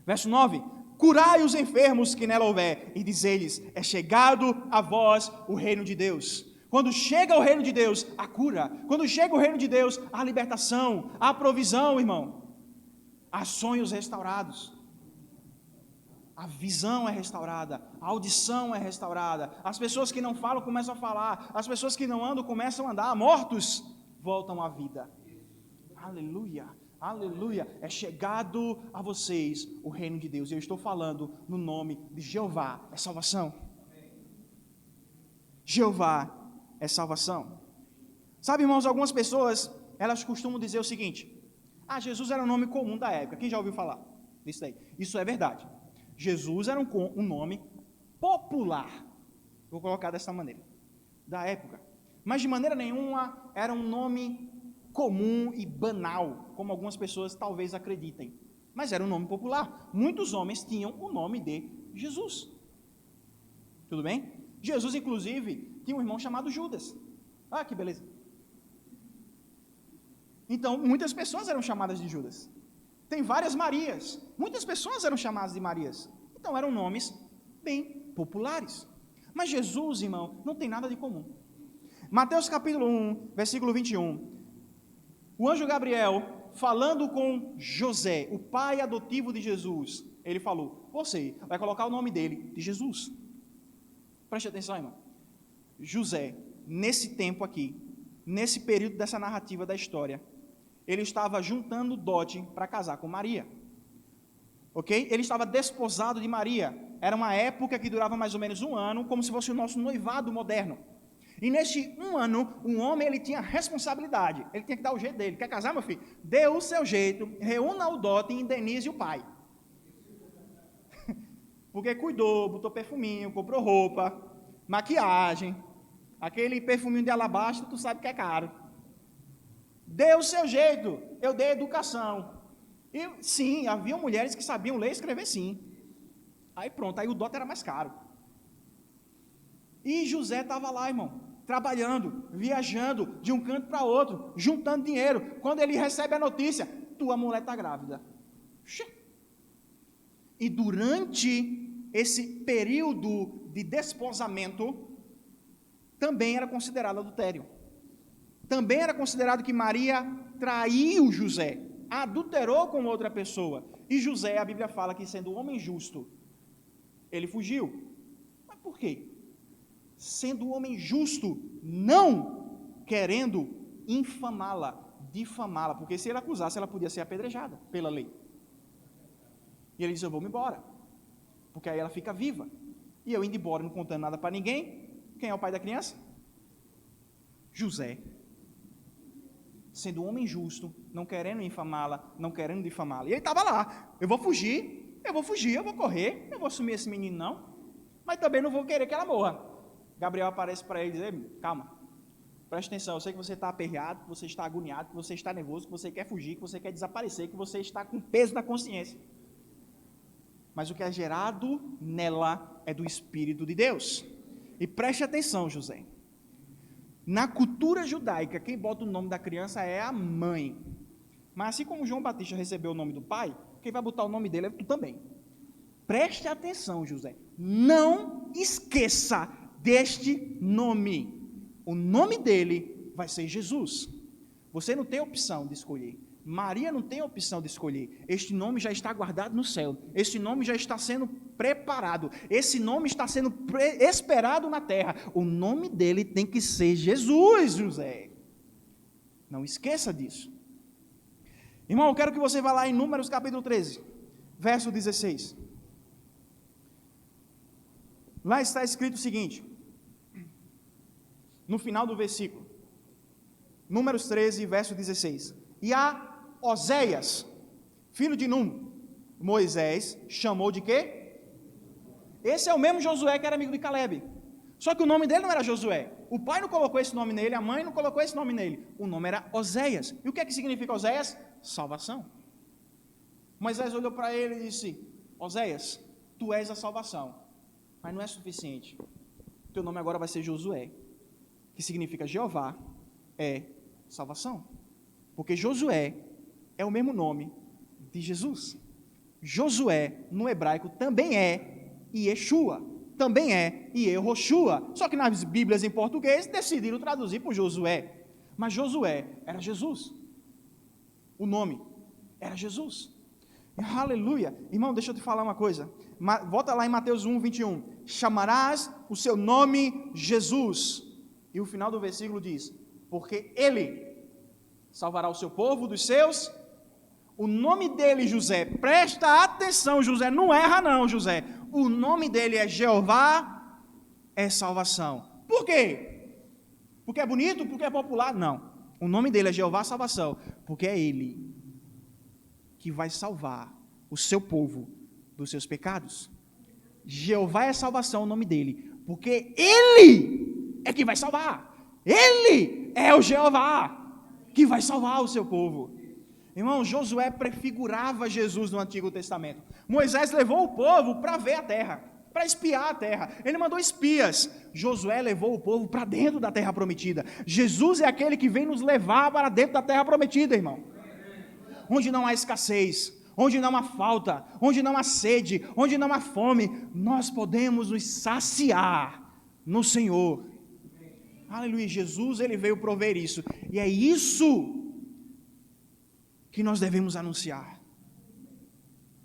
Speaker 1: Verso 9: curai os enfermos que nela houver, e dizei-lhes: é chegado a vós o reino de Deus. Quando chega o reino de Deus, a cura. Quando chega o reino de Deus, a libertação, a provisão, irmão. Há sonhos restaurados. A visão é restaurada, a audição é restaurada. As pessoas que não falam começam a falar. As pessoas que não andam começam a andar. Mortos voltam à vida. Aleluia. Aleluia, é chegado a vocês o reino de Deus. Eu estou falando no nome de Jeová, é salvação. Jeová é salvação. Sabe, irmãos, algumas pessoas, elas costumam dizer o seguinte: Jesus era um nome comum da época. Quem já ouviu falar disso aí? Isso é verdade. Jesus era um nome popular, vou colocar dessa maneira, da época. Mas de maneira nenhuma era um nome comum e banal, como algumas pessoas talvez acreditem. Mas era um nome popular. Muitos homens tinham o nome de Jesus. Tudo bem? Jesus, inclusive, tinha um irmão chamado Judas. Que beleza. Então, muitas pessoas eram chamadas de Judas. Tem várias Marias. Muitas pessoas eram chamadas de Marias. Então, eram nomes bem populares. Mas Jesus, irmão, não tem nada de comum. Mateus capítulo 1, versículo 21. O anjo Gabriel, falando com José, o pai adotivo de Jesus, ele falou: você vai colocar o nome dele de Jesus. Preste atenção, irmão. José, nesse tempo aqui, nesse período dessa narrativa da história, ele estava juntando dote para casar com Maria. Ok? Ele estava desposado de Maria. Era uma época que durava mais ou menos um ano, como se fosse o nosso noivado moderno. E neste um ano, um homem ele tinha responsabilidade. Ele tinha que dar o jeito dele. Quer casar, meu filho? Dê o seu jeito, reúna o dote e indenize o pai. Porque cuidou, botou perfuminho, comprou roupa, maquiagem, aquele perfuminho de alabastro, tu sabe que é caro. Dê o seu jeito, eu dei educação. E sim, havia mulheres que sabiam ler e escrever sim. Aí pronto, aí o dote era mais caro. E José estava lá, irmão, trabalhando, viajando de um canto para outro, juntando dinheiro. Quando ele recebe a notícia: tua mulher está grávida. E durante esse período de desposamento, também era considerado adultério. Também era considerado que Maria traiu José, adulterou com outra pessoa. E José, a Bíblia fala que, sendo um homem justo, ele fugiu. Mas por quê? Sendo um homem justo, não querendo infamá-la, difamá-la, porque se ele acusasse, ela podia ser apedrejada pela lei. E ele diz: eu vou me embora, porque aí ela fica viva. E eu indo embora, não contando nada para ninguém, quem é o pai da criança? José. Sendo um homem justo, não querendo infamá-la, não querendo difamá-la. E ele estava lá: eu vou fugir, eu vou correr, eu vou assumir esse menino não, mas também não vou querer que ela morra. Gabriel aparece para ele e diz: calma, preste atenção, eu sei que você está aperreado, que você está agoniado, que você está nervoso, que você quer fugir, que você quer desaparecer, que você está com peso na consciência. Mas o que é gerado nela é do Espírito de Deus. E preste atenção, José. Na cultura judaica, quem bota o nome da criança é a mãe. Mas assim como João Batista recebeu o nome do pai, quem vai botar o nome dele é tu também. Preste atenção, José. Não esqueça deste nome. O nome dele vai ser Jesus. Você não tem opção de escolher. Maria não tem opção de escolher. Este nome já está guardado no céu. Este nome já está sendo preparado. Esse nome está sendo esperado na terra. O nome dele tem que ser Jesus, José. Não esqueça disso. Irmão, eu quero que você vá lá em Números capítulo 13, verso 16. Lá está escrito o seguinte, no final do versículo. Números 13, verso 16. E a Oséias, filho de Num, Moisés chamou de quê? Esse é o mesmo Josué que era amigo de Caleb. Só que o nome dele não era Josué. O pai não colocou esse nome nele, a mãe não colocou esse nome nele. O nome era Oséias. E o que é que significa Oséias? Salvação. Moisés olhou para ele e disse: Oséias, tu és a salvação. Mas não é suficiente. Teu nome agora vai ser Josué, que significa Jeová é salvação. Porque Josué é o mesmo nome de Jesus. Josué, no hebraico, também é Yeshua, também é Yehoshua. Só que nas Bíblias em português decidiram traduzir por Josué. Mas Josué era Jesus. O nome era Jesus. Aleluia. Irmão, deixa eu te falar uma coisa. Volta lá em Mateus 1, 21. Chamarás o seu nome Jesus. E o final do versículo diz: porque ele salvará o seu povo dos seus. O nome dele, José, presta atenção, José, não erra não, José. O nome dele é Jeová é salvação. Por quê? Porque é bonito, porque é popular. Não. O nome dele é Jeová Salvação, porque é Ele que vai salvar o seu povo dos seus pecados. Jeová é salvação, o nome dele, porque Ele é que vai salvar. Ele é o Jeová que vai salvar o seu povo. Irmão, Josué prefigurava Jesus no Antigo Testamento. Moisés levou o povo para ver a terra, para espiar a terra. Ele mandou espias. Josué levou o povo para dentro da terra prometida. Jesus é aquele que vem nos levar para dentro da terra prometida, irmão. Onde não há escassez, onde não há falta, onde não há sede, onde não há fome, nós podemos nos saciar no Senhor. Aleluia, Jesus, ele veio prover isso. E é isso que nós devemos anunciar.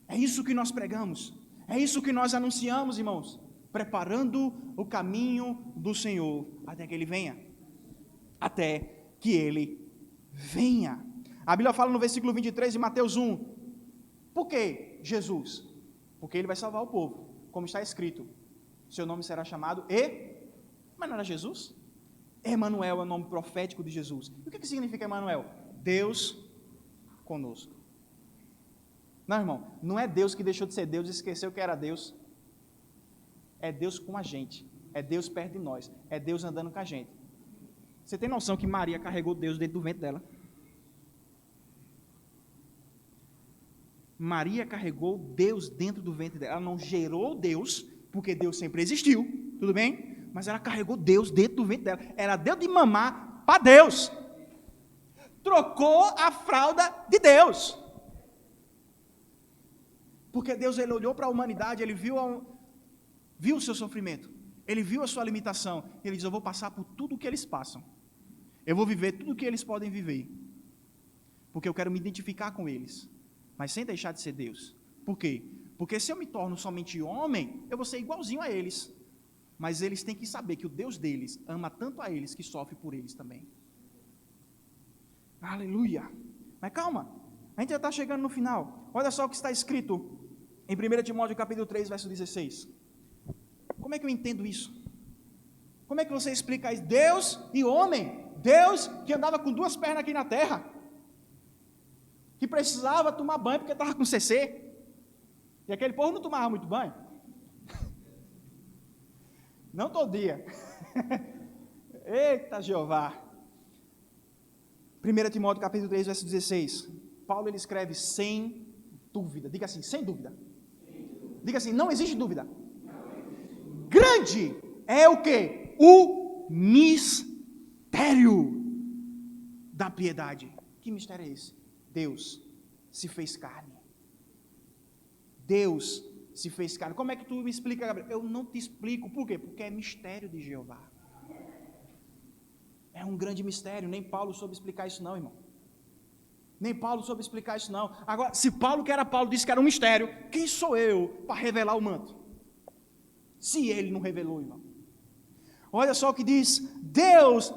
Speaker 1: É isso que nós pregamos. É isso que nós anunciamos, irmãos. Preparando o caminho do Senhor até que Ele venha. Até que Ele venha. A Bíblia fala no versículo 23 de Mateus 1. Por que Jesus? Porque Ele vai salvar o povo. Como está escrito. Seu nome será chamado Mas não era Jesus? Emanuel é o nome profético de Jesus. E o que significa Emanuel? Deus conosco. Não, irmão, não é Deus que deixou de ser Deus e esqueceu que era Deus. É Deus com a gente. É Deus perto de nós. É Deus andando com a gente. Você tem noção que Maria carregou Deus dentro do ventre dela? Maria carregou Deus dentro do ventre dela. Ela não gerou Deus, porque Deus sempre existiu, tudo bem? Mas ela carregou Deus dentro do ventre dela. Ela deu de mamar para Deus. Trocou a fralda de Deus. Porque Deus, ele olhou para a humanidade, ele viu o seu sofrimento, ele viu a sua limitação, ele diz, eu vou passar por tudo o que eles passam, eu vou viver tudo o que eles podem viver, porque eu quero me identificar com eles, mas sem deixar de ser Deus. Por quê? Porque se eu me torno somente homem, eu vou ser igualzinho a eles, mas eles têm que saber que o Deus deles ama tanto a eles, que sofre por eles também. Aleluia. Mas calma, a gente já está chegando no final. Olha só o que está escrito em 1 Timóteo capítulo 3, verso 16. Como é que eu entendo isso? Como é que você explica isso? Deus e homem. Deus que andava com duas pernas aqui na terra, que precisava tomar banho porque estava com CC. E aquele povo não tomava muito banho. Não todo dia. Eita Jeová. 1 Timóteo capítulo 3, verso 16. Paulo, ele escreve sem dúvida. Diga assim, sem dúvida. Diga assim, não existe dúvida. Grande é o quê? O mistério da piedade. Que mistério é esse? Deus se fez carne. Deus se fez carne. Como é que tu me explica, Gabriel? Eu não te explico. Por quê? Porque é mistério de Jeová. É um grande mistério. Nem Paulo soube explicar isso não, irmão. Nem Paulo soube explicar isso não. Agora, se Paulo, que era Paulo, disse que era um mistério, quem sou eu para revelar o manto? Se ele não revelou, irmão. Olha só o que diz. Deus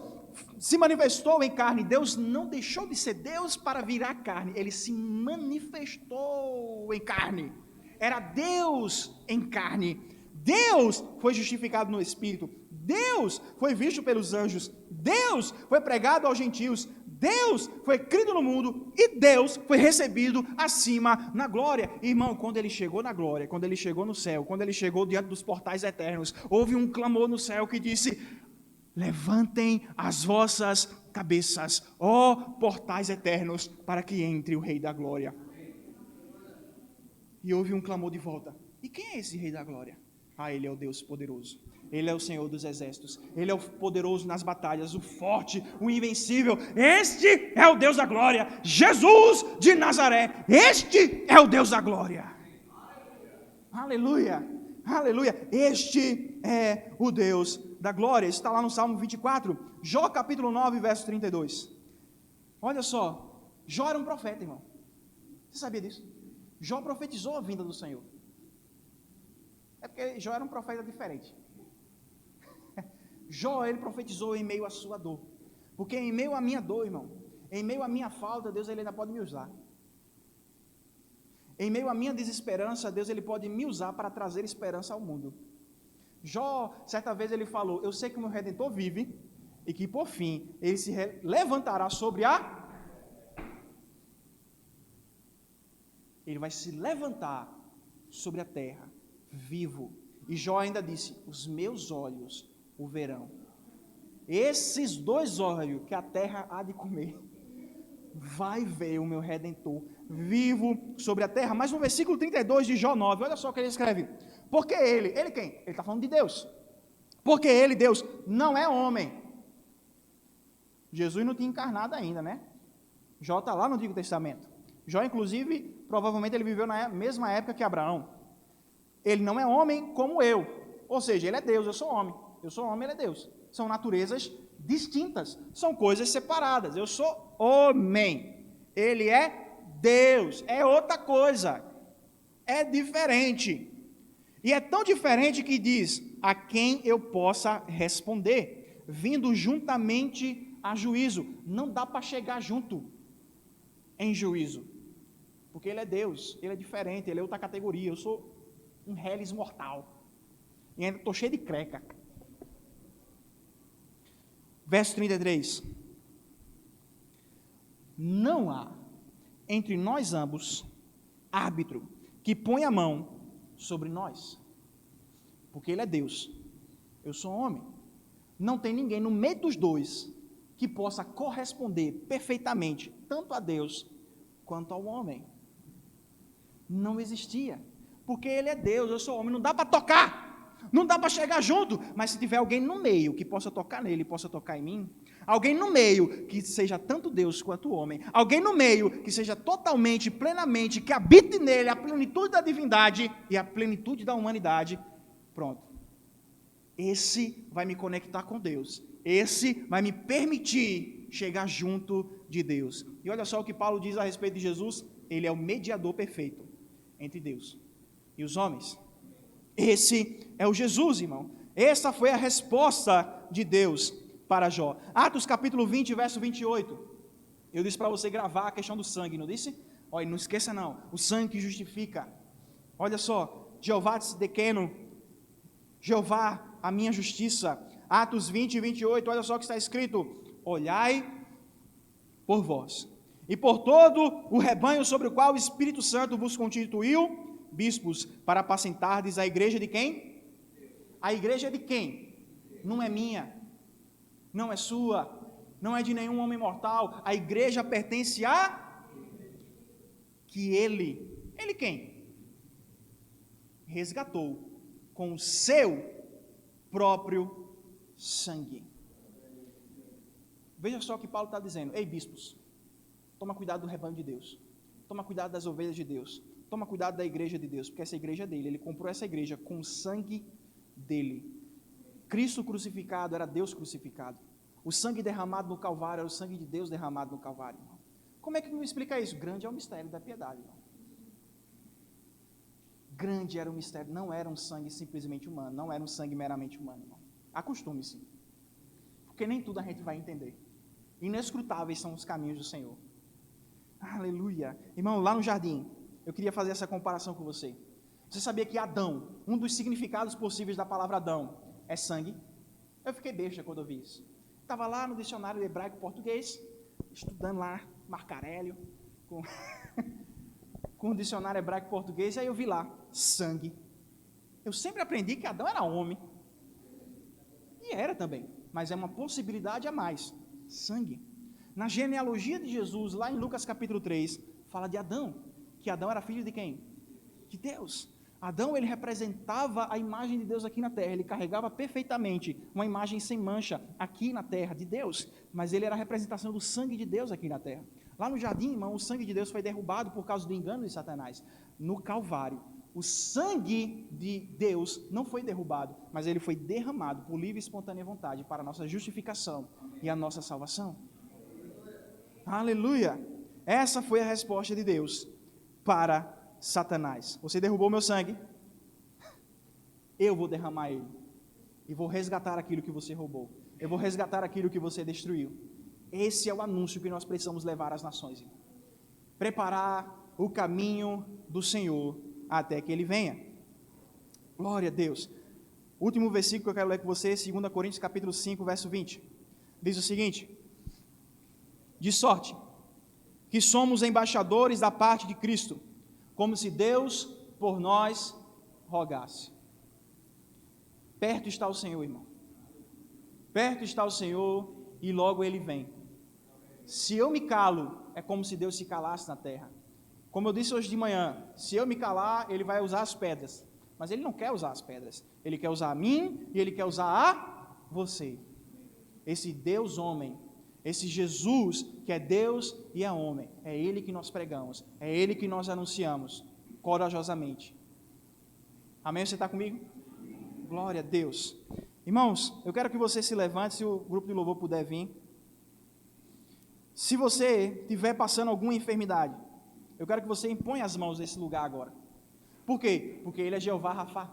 Speaker 1: se manifestou em carne. Deus não deixou de ser Deus para virar carne. Ele se manifestou em carne. Era Deus em carne. Deus foi justificado no Espírito. Deus foi visto pelos anjos. Deus foi pregado aos gentios. Deus foi crido no mundo e Deus foi recebido acima na glória. Irmão, quando ele chegou na glória, quando ele chegou no céu, quando ele chegou diante dos portais eternos, houve um clamor no céu que disse: levantem as vossas cabeças, ó portais eternos, para que entre o Rei da Glória. E houve um clamor de volta. E quem é esse Rei da Glória? Ele é o Deus poderoso. Ele é o Senhor dos exércitos. Ele é o poderoso nas batalhas, o forte, o invencível. Este é o Deus da glória, Jesus de Nazaré. Este é o Deus da glória. Aleluia, aleluia. Este é o Deus da glória. Está lá no Salmo 24, Jó capítulo 9, verso 32. Olha só, Jó era um profeta, irmão. Você sabia disso? Jó profetizou a vinda do Senhor. É porque Jó era um profeta diferente. Jó, ele profetizou em meio à sua dor. Porque em meio à minha dor, irmão, em meio à minha falta, Deus, ele ainda pode me usar. Em meio à minha desesperança, Deus, ele pode me usar para trazer esperança ao mundo. Jó, certa vez ele falou: eu sei que o meu Redentor vive, e que por fim ele se levantará sobre a... Ele vai se levantar sobre a terra, vivo. E Jó ainda disse, os meus olhos o verão. Esses 2 olhos que a terra há de comer, vai ver o meu Redentor vivo sobre a terra. Mas no versículo 32 de Jó 9, olha só o que ele escreve. Porque ele quem? Ele está falando de Deus. Porque ele, Deus, não é homem. Jesus não tinha encarnado ainda, né? Jó está lá no Antigo Testamento. Jó, inclusive, provavelmente ele viveu na mesma época que Abraão. Ele não é homem como eu. Ou seja, ele é Deus, eu sou homem. Eu sou homem, ele é Deus. São naturezas distintas. São coisas separadas. Eu sou homem. Ele é Deus. É outra coisa. É diferente. E é tão diferente que diz, a quem eu possa responder, vindo juntamente a juízo. Não dá para chegar junto em juízo. Porque ele é Deus, ele é diferente, ele é outra categoria. Eu sou um reles mortal. E ainda estou cheio de creca. Verso 33. Não há entre nós ambos árbitro que ponha a mão sobre nós. Porque ele é Deus, eu sou homem. Não tem ninguém no meio dos dois que possa corresponder perfeitamente tanto a Deus quanto ao homem. Não existia. Porque ele é Deus, eu sou homem, não dá para tocar, não dá para chegar junto, mas se tiver alguém no meio que possa tocar nele, possa tocar em mim, alguém no meio que seja tanto Deus quanto homem, alguém no meio que seja totalmente, plenamente, que habite nele a plenitude da divindade e a plenitude da humanidade, pronto. Esse vai me conectar com Deus, esse vai me permitir chegar junto de Deus. E olha só o que Paulo diz a respeito de Jesus, ele é o mediador perfeito entre Deus e os homens. Esse é o Jesus, irmão. Essa foi a resposta de Deus para Jó. Atos capítulo 20, verso 28. Eu disse para você gravar a questão do sangue, não disse? Olha, não esqueça não, o sangue que justifica. Olha só, Jeová Tsidkenu, Jeová a minha justiça. Atos 20 e 28, olha só o que está escrito. Olhai por vós e por todo o rebanho sobre o qual o Espírito Santo vos constituiu bispos, para apacentardes a igreja de quem? A igreja de quem? Não é minha, não é sua, não é de nenhum homem mortal, a igreja pertence a que ele quem? Resgatou com o seu próprio sangue. Veja só o que Paulo está dizendo, ei bispos, toma cuidado do rebanho de Deus, toma cuidado das ovelhas de Deus, toma cuidado da igreja de Deus, porque essa igreja é dele, ele comprou essa igreja com o sangue dele. Cristo crucificado era Deus crucificado, o sangue derramado no Calvário era o sangue de Deus derramado no Calvário, irmão. Como é que me explica isso? Grande é o mistério da piedade, irmão. Grande era o mistério, não era um sangue simplesmente humano, não era um sangue meramente humano, irmão. Acostume-se, porque nem tudo a gente vai entender. Inescrutáveis são os caminhos do Senhor. Aleluia. Irmão, lá no jardim, eu queria fazer essa comparação com você. Você sabia que Adão, um dos significados possíveis da palavra Adão é sangue? Eu fiquei besta quando eu vi isso. Estava lá no dicionário hebraico-português, estudando lá, Marcarélio, com o dicionário hebraico-português, aí eu vi lá, sangue. Eu sempre aprendi que Adão era homem. E era também, mas é uma possibilidade a mais. Sangue. Na genealogia de Jesus, lá em Lucas capítulo 3, fala de Adão, que Adão era filho de quem? De Deus. Adão, ele representava a imagem de Deus aqui na terra, ele carregava perfeitamente uma imagem sem mancha aqui na terra de Deus, mas ele era a representação do sangue de Deus aqui na terra. Lá no jardim, irmão, o sangue de Deus foi derrubado por causa do engano de Satanás. No Calvário, o sangue de Deus não foi derrubado, mas ele foi derramado por livre e espontânea vontade para a nossa justificação e a nossa salvação. Aleluia! Essa foi a resposta de Deus para Satanás. Você derrubou meu sangue, eu vou derramar ele, e vou resgatar aquilo que você roubou, eu vou resgatar aquilo que você destruiu. Esse é o anúncio que nós precisamos levar às nações, irmão. Preparar o caminho do Senhor até que ele venha. Glória a Deus. Último versículo que eu quero ler com você, 2 Coríntios capítulo 5, verso 20. diz o seguinte: de sorte que somos embaixadores da parte de Cristo, como se Deus por nós rogasse. Perto está o Senhor, irmão. Perto está o Senhor e logo Ele vem. Se eu me calo, é como se Deus se calasse na terra. Como eu disse hoje de manhã, se eu me calar, Ele vai usar as pedras. Mas Ele não quer usar as pedras. Ele quer usar a mim e Ele quer usar a você. Esse Deus homem, esse Jesus que é Deus e é homem, é Ele que nós pregamos, é Ele que nós anunciamos corajosamente. Amém? Você está comigo? Glória a Deus. Irmãos, eu quero que você se levante, se o grupo de louvor puder vir. Se você estiver passando alguma enfermidade, eu quero que você imponha as mãos nesse lugar agora. Por quê? Porque Ele é Jeová Rafá.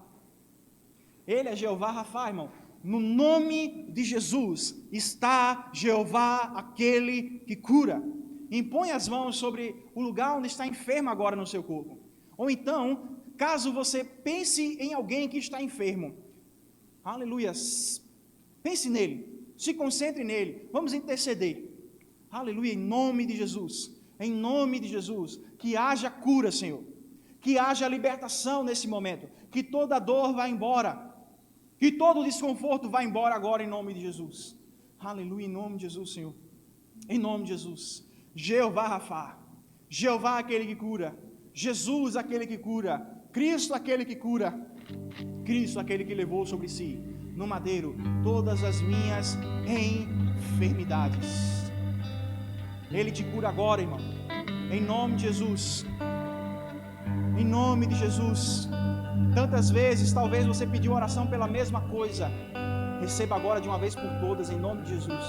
Speaker 1: Ele é Jeová Rafá, irmão. No nome de Jesus está Jeová, aquele que cura. Impõe as mãos sobre o lugar onde está enfermo agora no seu corpo. Ou então, caso você pense em alguém que está enfermo, aleluia, pense nele, se concentre nele, vamos interceder. Aleluia, em nome de Jesus, em nome de Jesus, que haja cura, Senhor, que haja libertação nesse momento, que toda dor vá embora, que todo desconforto vá embora agora em nome de Jesus. Aleluia, em nome de Jesus, Senhor, em nome de Jesus. Jeová Rafá, Jeová aquele que cura, Jesus aquele que cura, Cristo aquele que cura, Cristo aquele que levou sobre si, no madeiro, todas as minhas enfermidades. Ele te cura agora, irmão, em nome de Jesus, em nome de Jesus. Tantas vezes, talvez você pediu oração pela mesma coisa, receba agora de uma vez por todas, em nome de Jesus.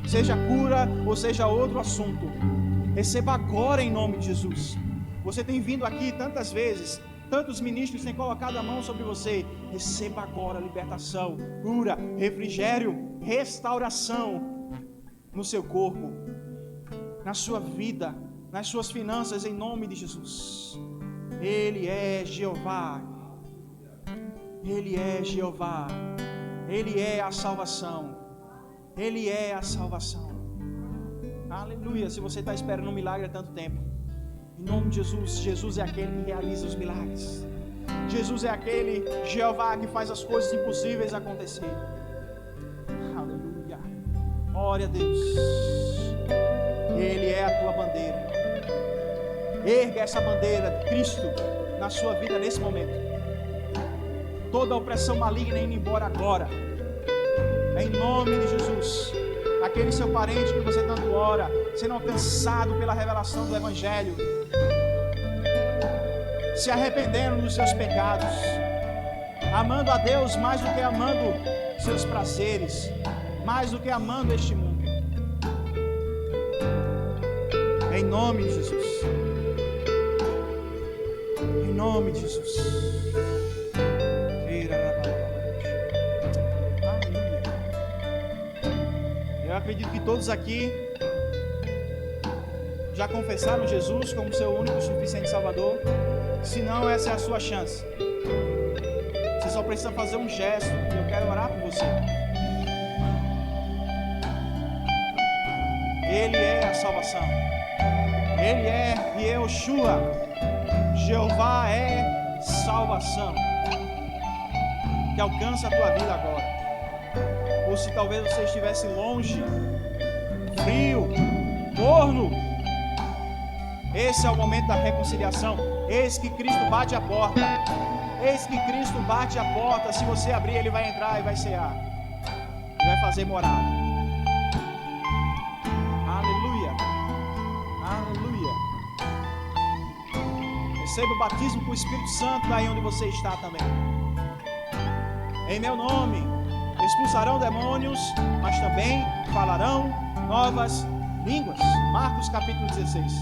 Speaker 1: Seja cura ou seja outro assunto, receba agora em nome de Jesus. Você tem vindo aqui tantas vezes, tantos ministros têm colocado a mão sobre você, receba agora libertação, cura, refrigério, restauração no seu corpo, na sua vida, nas suas finanças, em nome de Jesus. Ele é Jeová, Ele é Jeová, Ele é a salvação, Ele é a salvação. Aleluia. Se você está esperando um milagre há tanto tempo, em nome de Jesus, Jesus é aquele que realiza os milagres. Jesus é aquele Jeová que faz as coisas impossíveis acontecer. Aleluia. Glória a Deus. Ele é a tua bandeira. Erga essa bandeira de Cristo na sua vida nesse momento. Toda opressão maligna indo embora agora, em nome de Jesus. Aquele seu parente que você tanto ora, sendo alcançado pela revelação do Evangelho, se arrependendo dos seus pecados, amando a Deus mais do que amando seus prazeres, mais do que amando este mundo. Em nome de Jesus. Em nome de Jesus. Aleluia. Eu acredito que todos aqui já confessaram Jesus como seu único e suficiente Salvador. Se não, essa é a sua chance. Você só precisa fazer um gesto e eu quero orar por você. Ele é a salvação. Ele é Yeshua. Jeová é salvação. Que alcança a tua vida agora. Ou se talvez você estivesse longe, frio, morno, esse é o momento da reconciliação. Eis que Cristo bate a porta. Eis que Cristo bate a porta. Se você abrir, Ele vai entrar e vai cear. E vai fazer morada. Aleluia. Aleluia. Receba o batismo com o Espírito Santo aí onde você está também. Em meu nome expulsarão demônios, mas também falarão novas línguas. Marcos capítulo 16.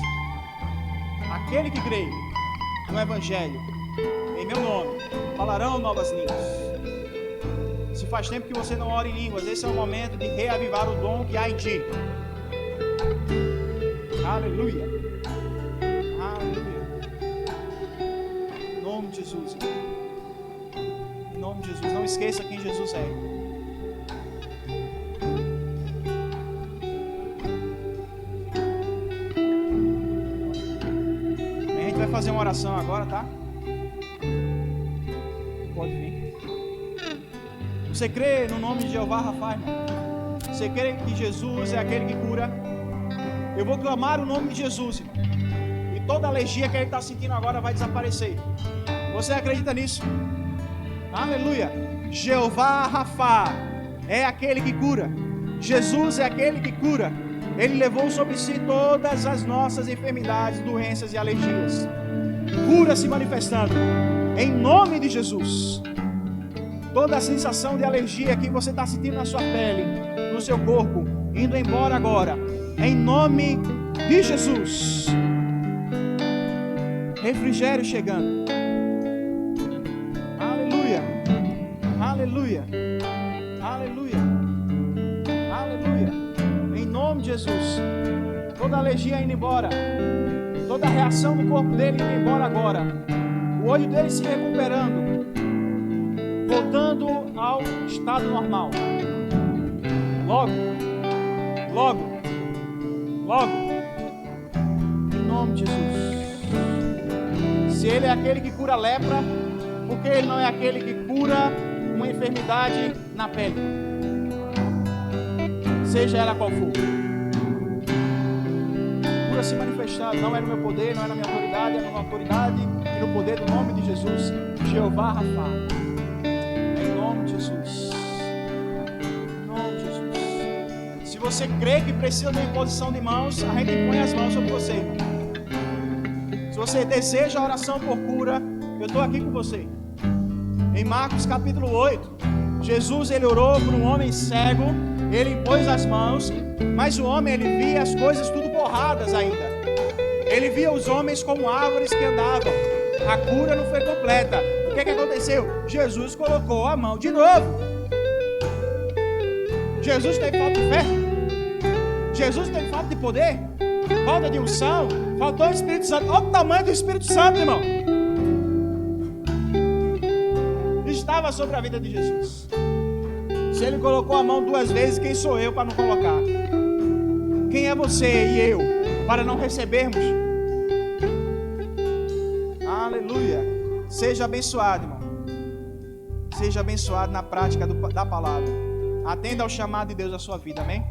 Speaker 1: Aquele que crê no Evangelho, em meu nome, falarão novas línguas. Se faz tempo que você não ora em línguas, esse é o momento de reavivar o dom que há em ti. Aleluia. Aleluia. Em nome de Jesus. Em nome de Jesus. Não esqueça quem Jesus é. fazer uma oração agora, tá? Pode vir. Você crê no nome de Jeová Rafa, irmão? Você crê que Jesus é aquele que cura? Eu vou clamar o nome de Jesus, irmão. E toda alergia que ele está sentindo agora vai desaparecer. Você acredita nisso? Aleluia. Jeová Rafa é aquele que cura. Jesus é aquele que cura. Ele levou sobre si todas as nossas enfermidades, doenças e alergias. Cura se manifestando em nome de Jesus. Toda a sensação de alergia que você está sentindo na sua pele, no seu corpo, indo embora agora, em nome de Jesus. Refrigério chegando. Aleluia, aleluia, aleluia, aleluia. Em nome de Jesus. Toda alergia indo embora, toda a reação do corpo dele indo embora agora. O olho dele se recuperando, voltando ao estado normal. Logo, logo, logo, em nome de Jesus. Se ele é aquele que cura a lepra, por que ele não é aquele que cura uma enfermidade na pele? Seja ela qual for. Cura se manifestar, não é no meu poder, não é na minha autoridade, é na autoridade e no poder do nome de Jesus. Jeová Rafa. Em nome de Jesus. Em nome de Jesus. Se você crê que precisa de uma imposição de mãos, a gente põe as mãos sobre você, irmão. Se você deseja a oração por cura, eu estou aqui com você. Em Marcos capítulo 8, Jesus ele orou por um homem cego, ele impôs as mãos, mas o homem ele via as coisas tudo borradas ainda. Ele via os homens como árvores que andavam. A cura não foi completa. O que aconteceu? Jesus colocou a mão de novo. Jesus tem falta de fé? Jesus tem falta de poder? Falta de unção? Faltou o Espírito Santo? Olha o tamanho do Espírito Santo, irmão. Estava sobre a vida de Jesus. Se ele colocou a mão 2 vezes, quem sou eu para não colocar? Quem é você e eu para não recebermos? Aleluia. Seja abençoado, irmão. Seja abençoado na prática da palavra. Atenda ao chamado de Deus à sua vida, amém?